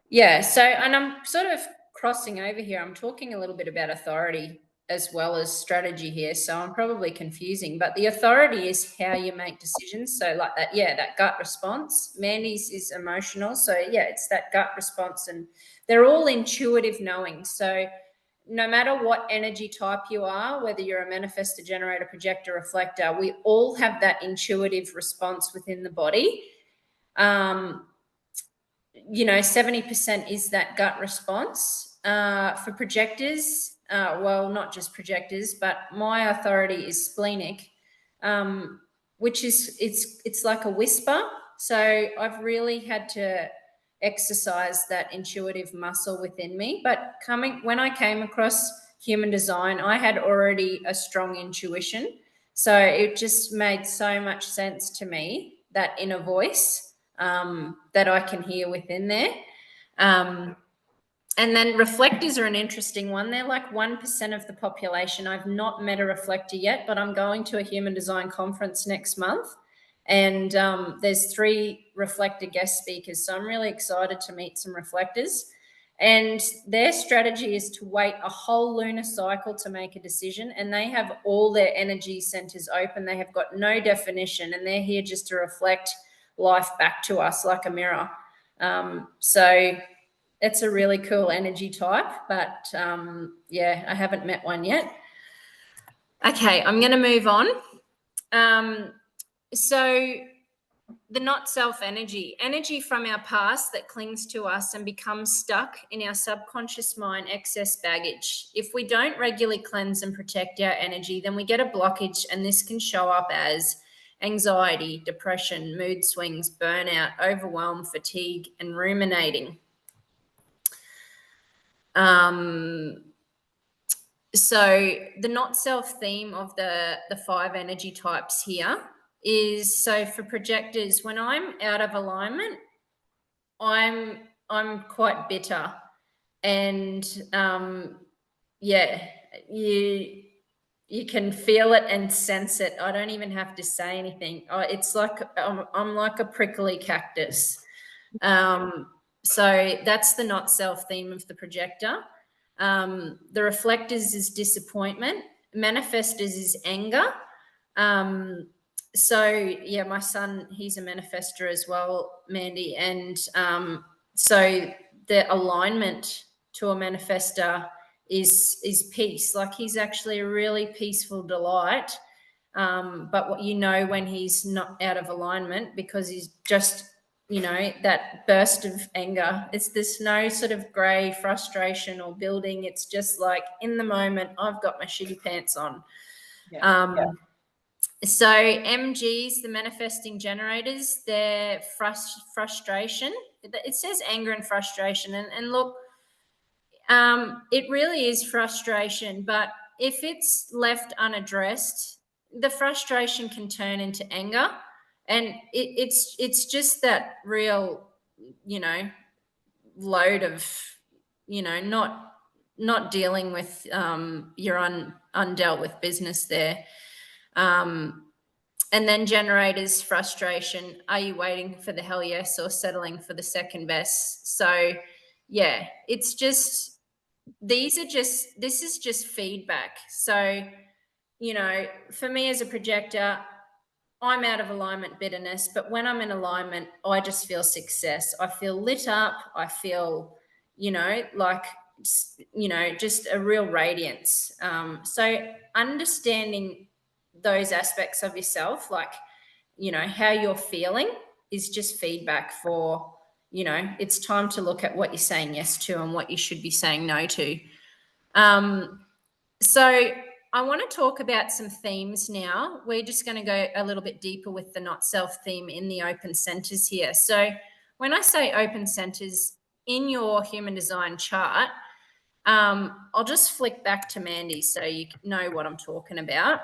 Yeah. So, and I'm sort of crossing over here. I'm talking a little bit about authority as well as strategy here. So I'm probably confusing, but the authority is how you make decisions. So like that, that gut response. Mandy's is emotional. So it's that gut response, and they're all intuitive knowing. So no matter what energy type you are, whether you're a manifestor, generator, projector, reflector, we all have that intuitive response within the body. 70% is that gut response. For projectors, not just projectors, but my authority is splenic, which is it's like a whisper. So I've really had to exercise that intuitive muscle within me. But when I came across human design, I had already a strong intuition. So it just made so much sense to me, that inner voice that I can hear within there. And then reflectors are an interesting one. They're like 1% of the population. I've not met a reflector yet, but I'm going to a human design conference next month. And there's 3 reflector guest speakers. So I'm really excited to meet some reflectors. And their strategy is to wait a whole lunar cycle to make a decision. And they have all their energy centers open. They have got no definition, and they're here just to reflect life back to us like a mirror. So it's a really cool energy type, but I haven't met one yet. Okay, I'm going to move on. So the not self energy from our past that clings to us and becomes stuck in our subconscious mind, excess baggage. If we don't regularly cleanse and protect our energy, then we get a blockage, and this can show up as anxiety, depression, mood swings, burnout, overwhelm, fatigue, and ruminating. So the not self theme of the 5 energy types here is, so for projectors, when I'm out of alignment, I'm quite bitter, and you can feel it and sense it. I don't even have to say anything. It's like I'm like a prickly cactus. So that's the not self theme of the projector. The reflectors is disappointment. Manifestors is anger. So my son, he's a manifestor as well, Mandy. And so the alignment to a manifestor is peace. Like, he's actually a really peaceful delight. But what you know when he's not out of alignment because he's just, you know, that burst of anger. There's no sort of grey frustration or building. It's just like in the moment, I've got my shitty pants on. So MGs, the manifesting generators, their frustration. It says anger and frustration, and look, it really is frustration. But if it's left unaddressed, the frustration can turn into anger, and it's just that real, you know, load of, you know, not dealing with your undealt with business there. And then generators frustration. Are you waiting for the hell yes or settling for the second best? So yeah, it's just, this is just feedback. So, you know, for me as a projector, I'm out of alignment bitterness, but when I'm in alignment, I just feel success. I feel lit up. I feel, you know, like, you know, just a real radiance. So understanding those aspects of yourself, like, you know, how you're feeling is just feedback for, you know, it's time to look at what you're saying yes to and what you should be saying no to. So I want to talk about some themes now. We're just going to go a little bit deeper with the not self theme in the open centers here. So when I say open centers in your human design chart, I'll just flick back to Mandy so you know what I'm talking about.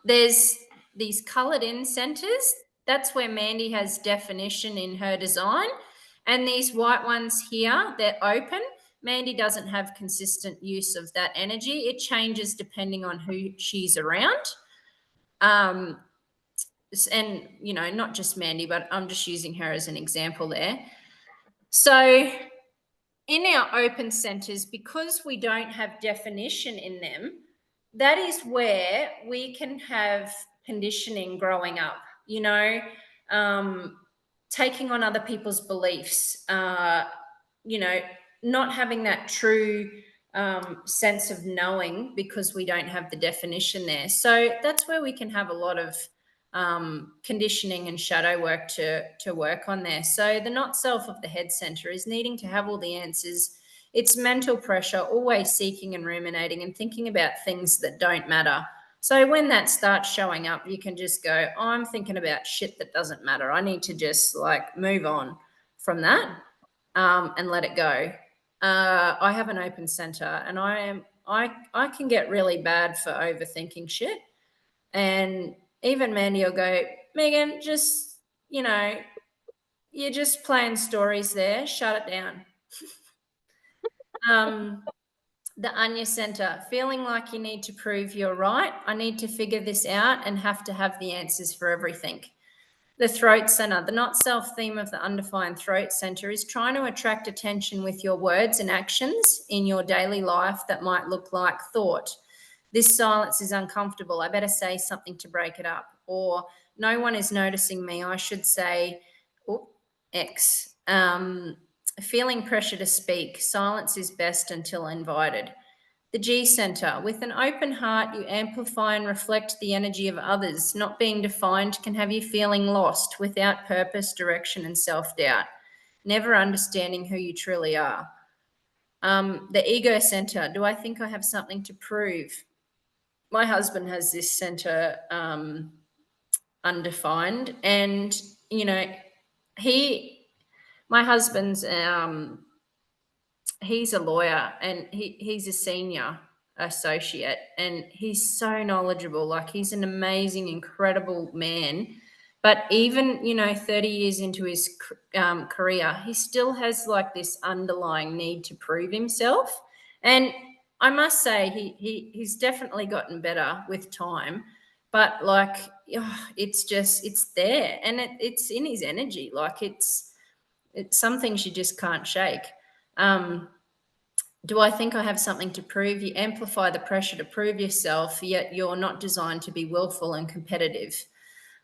There's these colored in centers. That's where Mandy has definition in her design. And these white ones here, they're open. Mandy doesn't have consistent use of that energy. It changes depending on who she's around. And, you know, not just Mandy, but I'm just using her as an example there. So in our open centers, because we don't have definition in them, that is where we can have conditioning growing up, you know, taking on other people's beliefs, you know, not having that true sense of knowing because we don't have the definition there. So that's where we can have a lot of conditioning and shadow work to work on there. So the not self of the head center is needing to have all the answers. It's mental pressure, always seeking and ruminating and thinking about things that don't matter. So when that starts showing up, you can just go, oh, I'm thinking about shit that doesn't matter. I need to just like move on from that and let it go. I have an open center, and I can get really bad for overthinking shit. And even Mandy will go, Megan, just, you know, you're just playing stories there. Shut it down. The Anya Center, feeling like you need to prove you're right. I need to figure this out and have to have the answers for everything. The Throat Center, the not self theme of the undefined Throat Center is trying to attract attention with your words and actions in your daily life that might look like thought. This silence is uncomfortable. I better say something to break it up. Or no one is noticing me. I should say X. Feeling pressure to speak. Silence is best until invited. The G Center. With an open heart, you amplify and reflect the energy of others. Not being defined can have you feeling lost, without purpose, direction, and self-doubt. Never understanding who you truly are. The Ego Center. Do I think I have something to prove? My husband has this center undefined, and, you know, my husband's he's a lawyer, and he's a senior associate, and he's so knowledgeable. Like, he's an amazing, incredible man. But even, you know, 30 years into his career, he still has like this underlying need to prove himself. And I must say he's definitely gotten better with time. But like, it's there, and it's in his energy. Like, it's some things you just can't shake. Do I think I have something to prove? You amplify the pressure to prove yourself, yet you're not designed to be willful and competitive.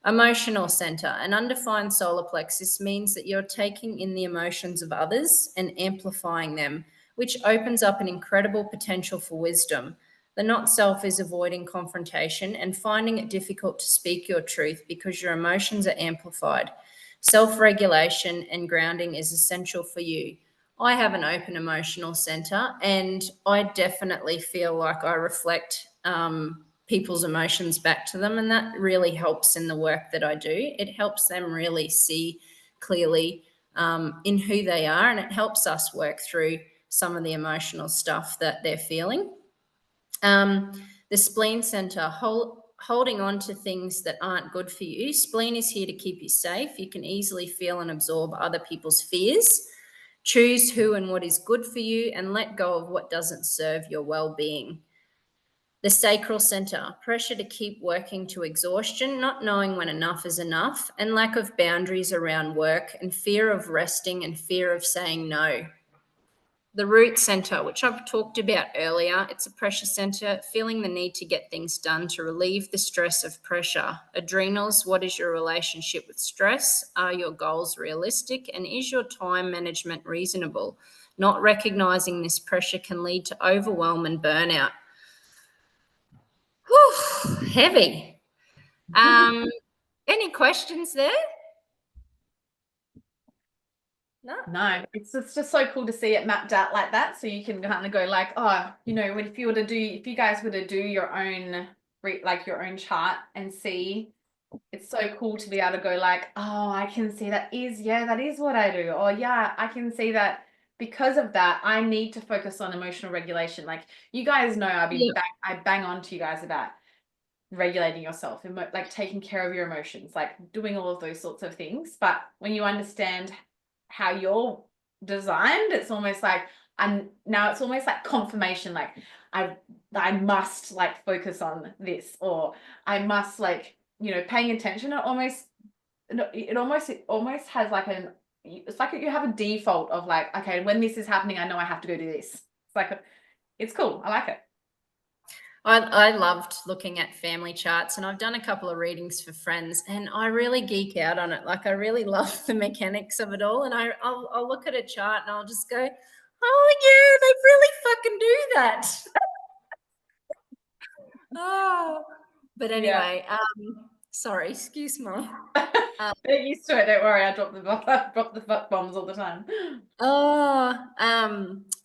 Emotional center. An undefined solar plexus means that you're taking in the emotions of others and amplifying them, which opens up an incredible potential for wisdom. The not self is avoiding confrontation and finding it difficult to speak your truth because your emotions are amplified. Self-regulation and grounding is essential for you. I have an open emotional center, and I definitely feel like I reflect people's emotions back to them, and that really helps in the work that I do. It helps them really see clearly in who they are, and it helps us work through some of the emotional stuff that they're feeling. The spleen center, holding on to things that aren't good for you. Spleen is here to keep you safe. You can easily feel and absorb other people's fears. Choose who and what is good for you and let go of what doesn't serve your well-being. The sacral center, pressure to keep working to exhaustion, not knowing when enough is enough, and lack of boundaries around work and fear of resting and fear of saying no. The root center, which I've talked about earlier, it's a pressure center, feeling the need to get things done to relieve the stress of pressure. Adrenals, what is your relationship with stress? Are your goals realistic? And is your time management reasonable? Not recognizing this pressure can lead to overwhelm and burnout. Whew, heavy. Any questions there? No, it's just so cool to see it mapped out like that. So you can kind of go like, oh, you know, if you guys were to do your own, like your own chart and see, it's so cool to be able to go like, oh, I can see that is what I do. Or yeah, I can see that because of that, I need to focus on emotional regulation. Like you guys know, I bang on to you guys about regulating yourself and like taking care of your emotions, like doing all of those sorts of things. But when you understand how you're designed, it's almost like it's almost like confirmation, like I must like focus on this, or I must like, you know, paying attention. It almost has like it's like you have a default of like, okay, when this is happening, I know I have to go do this. It's like it's cool. I like it. I loved looking at family charts, and I've done a couple of readings for friends, and I really geek out on it. Like I really love the mechanics of it all, and I'll look at a chart and I'll just go, oh yeah, they really fucking do that. Oh, but anyway, sorry, excuse me. Get used to it. Don't worry. I drop the fuck bombs all the time.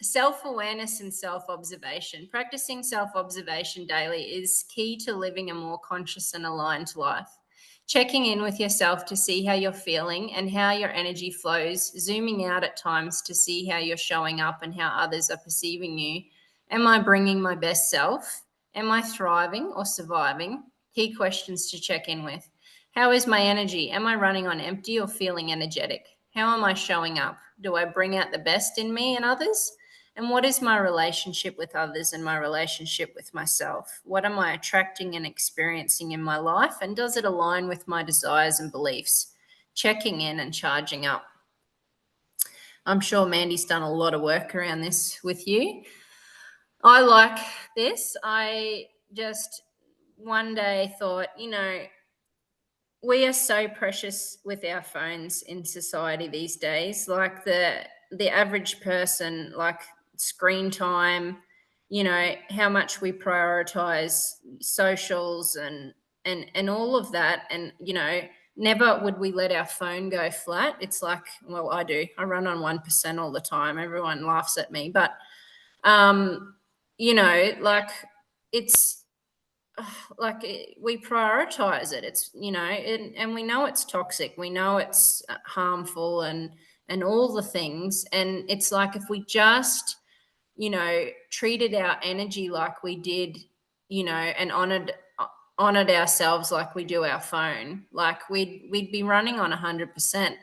Self-awareness and self-observation. Practicing self-observation daily is key to living a more conscious and aligned life. Checking in with yourself to see how you're feeling and how your energy flows, zooming out at times to see how you're showing up and how others are perceiving you. Am I bringing my best self? Am I thriving or surviving? Key questions to check in with. How is my energy? Am I running on empty or feeling energetic? How am I showing up? Do I bring out the best in me and others? And what is my relationship with others and my relationship with myself? What am I attracting and experiencing in my life? And does it align with my desires and beliefs? Checking in and charging up. I'm sure Mandy's done a lot of work around this with you. I like this. I just one day thought, you know, we are so precious with our phones in society these days. Like the average person, like screen time, you know, how much we prioritize socials and all of that. And, you know, never would we let our phone go flat. It's like, well, I do. I run on 1% all the time. Everyone laughs at me. But you know, like it's like we prioritize it. It's, you know, and we know it's toxic. We know it's harmful and all the things. And it's like if we just, you know, treated our energy like we did, you know, and honored ourselves like we do our phone, like we'd be running on 100%.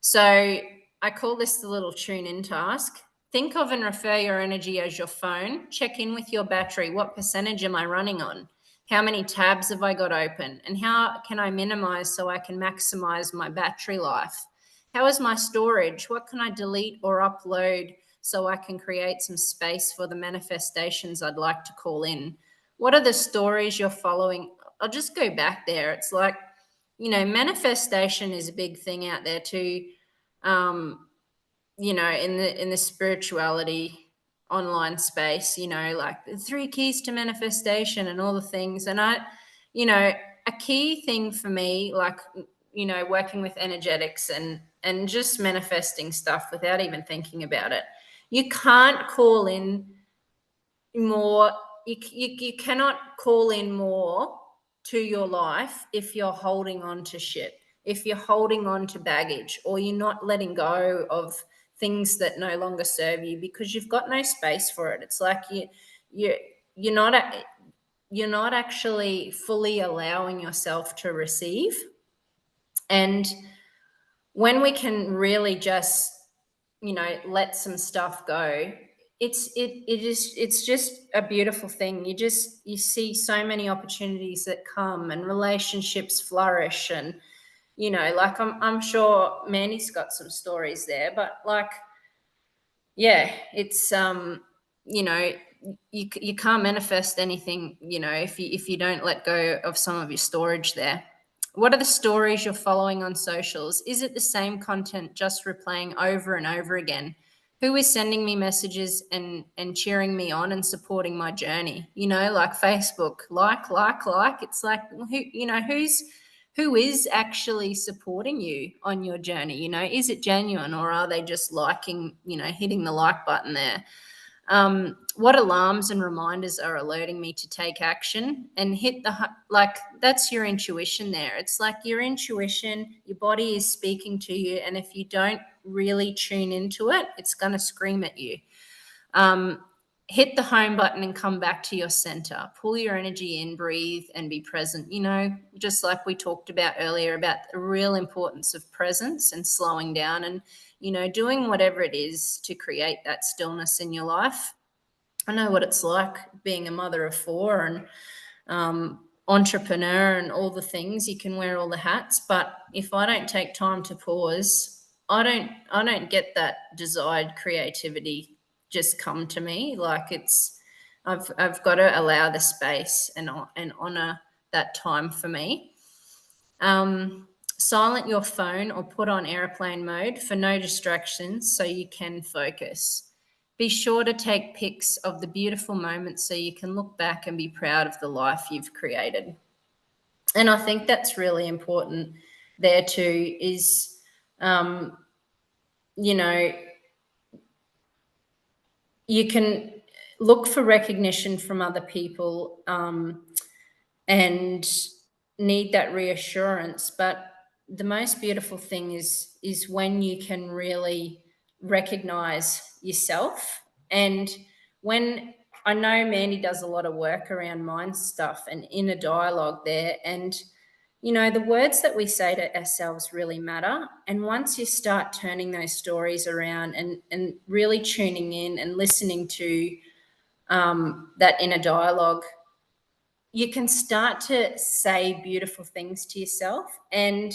So I call this the little tune in task. Think of and refer your energy as your phone. Check in with your battery. What percentage am I running on? How many tabs have I got open? And how can I minimize so I can maximize my battery life? How is my storage? What can I delete or upload so I can create some space for the manifestations I'd like to call in? What are the stories you're following? I'll just go back there. It's like, you know, manifestation is a big thing out there too. You know, in the spirituality online space, like the 3 keys to manifestation and all the things. And a key thing for me, like, working with energetics and just manifesting stuff without even thinking about it. You can't call in more, you cannot call in more to your life if you're holding on to shit, if you're holding on to baggage, or you're not letting go of things that no longer serve you, because you've got no space for it. It's like you you're not you're not actually fully allowing yourself to receive. And when we can really just, let some stuff go, it's just a beautiful thing. You see so many opportunities that come, and relationships flourish. And like, I'm sure Mandy's got some stories there, but like, yeah, it's you can't manifest anything, if you don't let go of some of your storage there. What are the stories you're following on socials? Is it the same content just replaying over and over again? Who is sending me messages and cheering me on and supporting my journey? Like Facebook, like. It's like, who is actually supporting you on your journey? Is it genuine, or are they just liking, hitting the like button there? What alarms and reminders are alerting me to take action and hit like, that's your intuition there. It's like your intuition, your body is speaking to you. And if you don't really tune into it, it's going to scream at you. Hit the home button and come back to your center. Pull your energy in, breathe, and be present. Just like we talked about earlier, about the real importance of presence and slowing down, and doing whatever it is to create that stillness in your life. I know what it's like being a mother of 4 and entrepreneur and all the things. You can wear all the hats, but if I don't take time to pause, I don't get that desired creativity just come to me. Like, I've got to allow the space and honor that time for me. Silent your phone or put on airplane mode for no distractions so you can focus. Be sure to take pics of the beautiful moments so you can look back and be proud of the life you've created. And I think that's really important there too, is, you can look for recognition from other people and need that reassurance. But the most beautiful thing is when you can really recognize yourself. And when I know Mandy does a lot of work around mind stuff and inner dialogue there, and the words that we say to ourselves really matter. And once you start turning those stories around and really tuning in and listening to that inner dialogue, you can start to say beautiful things to yourself. And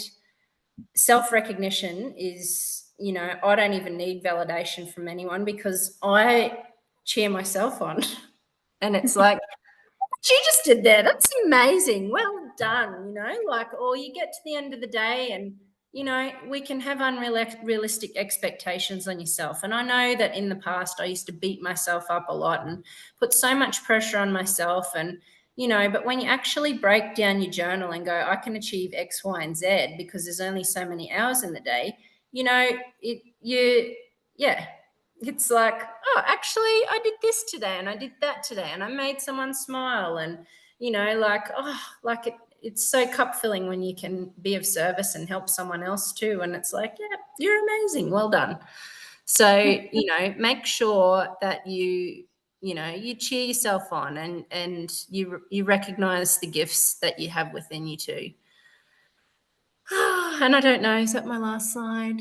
self-recognition is, I don't even need validation from anyone, because I cheer myself on. And it's like, she just did that. That's amazing. Well done. Or you get to the end of the day and, we can have unrealistic expectations on yourself. And I know that in the past, I used to beat myself up a lot and put so much pressure on myself. And, but when you actually break down your journal and go, I can achieve X, Y, and Z because there's only so many hours in the day, it's like, oh, actually, I did this today and I did that today and I made someone smile. And, it's so cup filling when you can be of service and help someone else too. And it's like, yeah, you're amazing. Well done. So, make sure that you cheer yourself on and you recognize the gifts that you have within you too. And I don't know, is that my last slide?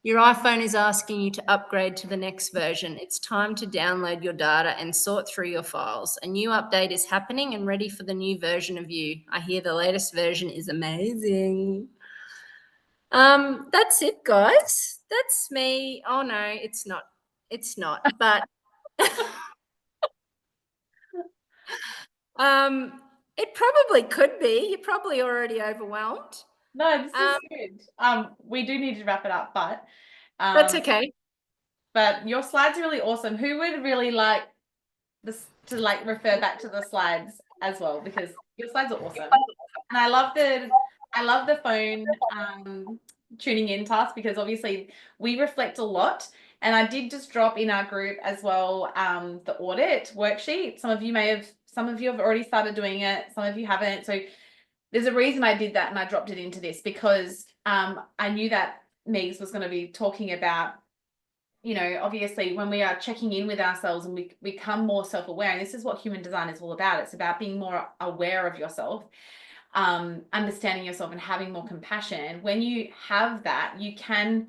Your iPhone is asking you to upgrade to the next version. It's time to download your data and sort through your files. A new update is happening and ready for the new version of you. I hear the latest version is amazing. That's it, guys. That's me. Oh no, it's not. It's not. But it probably could be. You're probably already overwhelmed. No, this is good. We do need to wrap it up, but that's okay. but your slides are really awesome. Who would really like this to like refer back to the slides as well, because your slides are awesome. And I love the phone tuning in task, because obviously we reflect a lot. And I did just drop in our group as well the audit worksheet. Some of you have already started doing it, some of you haven't. So there's a reason I did that, and I dropped it into this because I knew that Megs was going to be talking about, you know, obviously when we are checking in with ourselves and we become more self-aware, and this is what human design is all about. It's about being more aware of yourself, understanding yourself, and having more compassion. When you have that, you can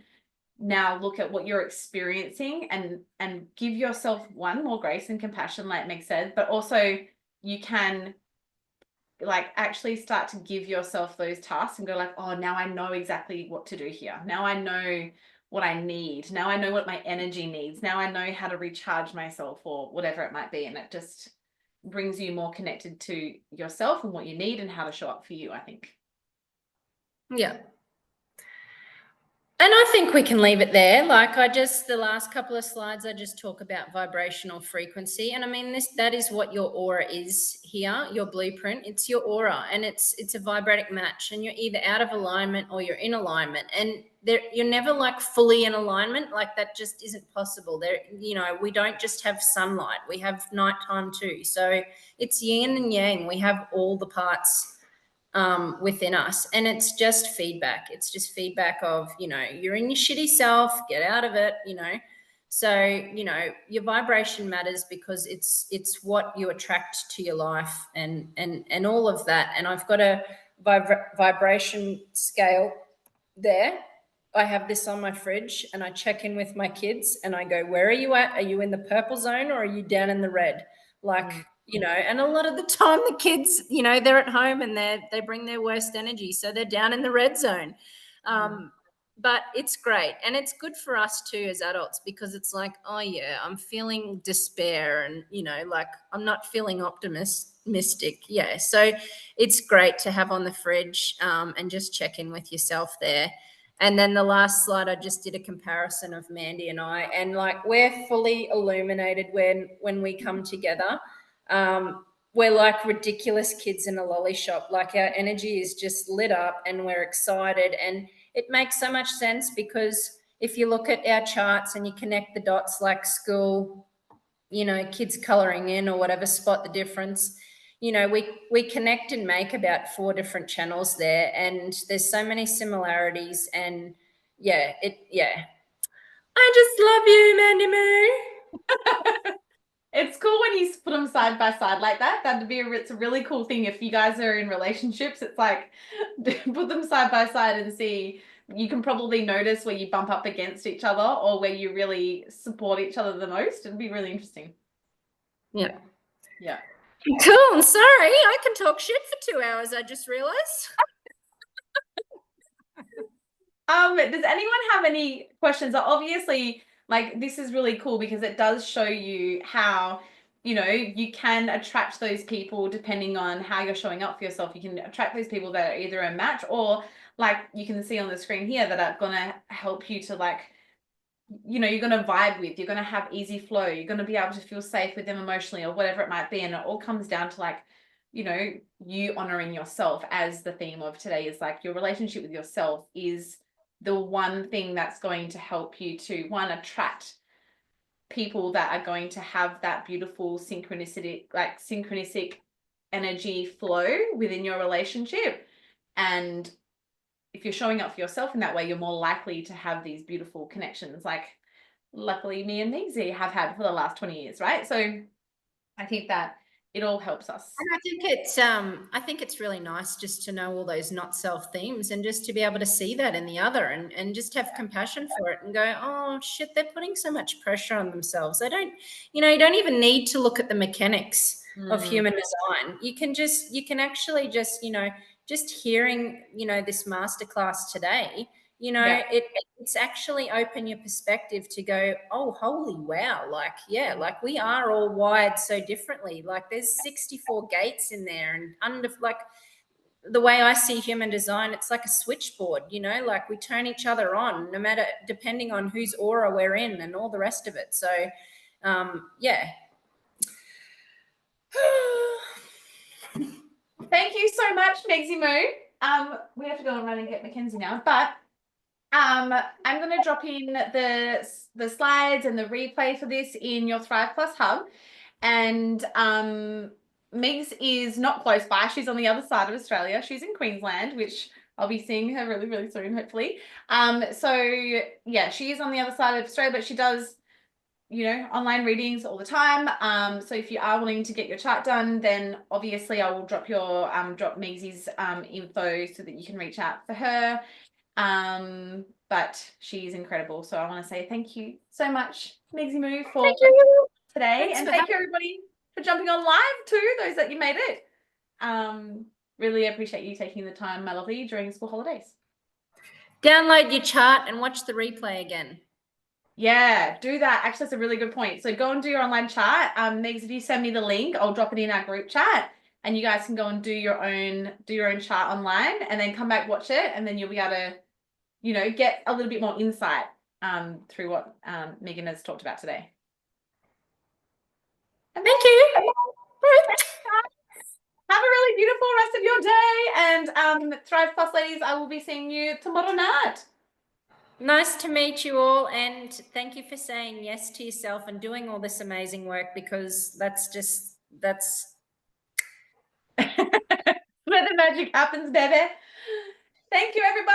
now look at what you're experiencing and give yourself more grace and compassion, like Meg said, but also you can like actually start to give yourself those tasks and go like, oh, now I know exactly what to do here. Now I know what I need. Now I know what my energy needs. Now I know how to recharge myself, or whatever it might be. And it just brings you more connected to yourself and what you need and how to show up for you, I think. Yeah. And I think we can leave it there. Like the last couple of slides, I just talk about vibrational frequency. And I mean, that is what your aura is here, your blueprint. It's your aura, and it's a vibratic match, and you're either out of alignment or you're in alignment. And you're never like fully in alignment. Like that just isn't possible. We don't just have sunlight, we have nighttime too. So it's yin and yang. We have all the parts within us, and it's just feedback. It's just feedback of, you're in your shitty self, get out of it. So your vibration matters, because it's what you attract to your life, and all of that. And I've got a vibration scale there. I have this on my fridge, and I check in with my kids and I go, where are you at? Are you in the purple zone, or are you down in the red? Like, and a lot of the time the kids, they're at home and they bring their worst energy. So they're down in the red zone. But it's great. And it's good for us too as adults, because it's like, oh yeah, I'm feeling despair, and, like I'm not feeling optimistic. Yeah. So it's great to have on the fridge, and just check in with yourself there. And then the last slide, I just did a comparison of Mandy and I, and like we're fully illuminated when we come together. We're like ridiculous kids in a lolly shop. Like our energy is just lit up and we're excited, and it makes so much sense, because if you look at our charts and you connect the dots like school, kids coloring in or whatever, spot the difference. We connect and make about 4 different channels there, and there's so many similarities. And I just love you, Mandy Moo. It's cool when you put them side by side like that. It's a really cool thing if you guys are in relationships. It's like put them side by side and see. You can probably notice where you bump up against each other, or where you really support each other the most. It'd be really interesting. Yeah. Yeah. Cool. I'm sorry. I can talk shit for 2 hours, I just realized. Does anyone have any questions? Obviously, like, this is really cool because it does show you how, you can attract those people depending on how you're showing up for yourself. You can attract those people that are either a match, or like you can see on the screen here, that are going to help you to like, you're going to vibe with, you're going to have easy flow, you're going to be able to feel safe with them emotionally, or whatever it might be. And it all comes down to like, you honoring yourself, as the theme of today is like, your relationship with yourself is the one thing that's going to help you to attract people that are going to have that beautiful synchronistic energy flow within your relationship. And if you're showing up for yourself in that way, you're more likely to have these beautiful connections, like luckily me and Megsy have had for the last 20 years, right? So I think that it all helps us. And I think it's really nice just to know all those not self themes, and just to be able to see that in the other, and just have compassion for it, and go, oh shit, they're putting so much pressure on themselves. They don't, you don't even need to look at the mechanics of human design. You can actually just, just hearing, this masterclass today, it's actually open your perspective to go, oh, holy wow. Like, yeah, like we are all wired so differently. Like there's 64 gates in there, and the way I see human design, it's like a switchboard, you know, like we turn each other on no matter, depending on whose aura we're in and all the rest of it. So, yeah. Thank you so much, Megsy Moo. We have to go and run and get Mackenzie now, but I'm going to drop in the slides and the replay for this in your Thrive Plus hub. And Megs is not close by. She's on the other side of Australia. She's in Queensland, which I'll be seeing her really, really soon, hopefully. So yeah, she is on the other side of Australia, but she does, you know, online readings all the time. So if you are wanting to get your chart done, then obviously I will drop your drop Megsy's info so that you can reach out for her. But she's incredible. So I want to say thank you so much, Megsy Moo, for today. And thank you everybody for jumping on live too, those that you made it. Really appreciate you taking the time, my lovely, during school holidays. Download your chart and watch the replay again. Yeah, do that. Actually, that's a really good point. So go and do your online chart. Megs, if you send me the link, I'll drop it in our group chat and you guys can go and do your own chart online and then come back, watch it, and then you'll be able to, you know, get a little bit more insight through what Megan has talked about today. Thank you. Have a really beautiful rest of your day. And Thrive Plus ladies, I will be seeing you tomorrow night. Nice to meet you all. And thank you for saying yes to yourself and doing all this amazing work, because that's where the magic happens, baby. Thank you, everybody.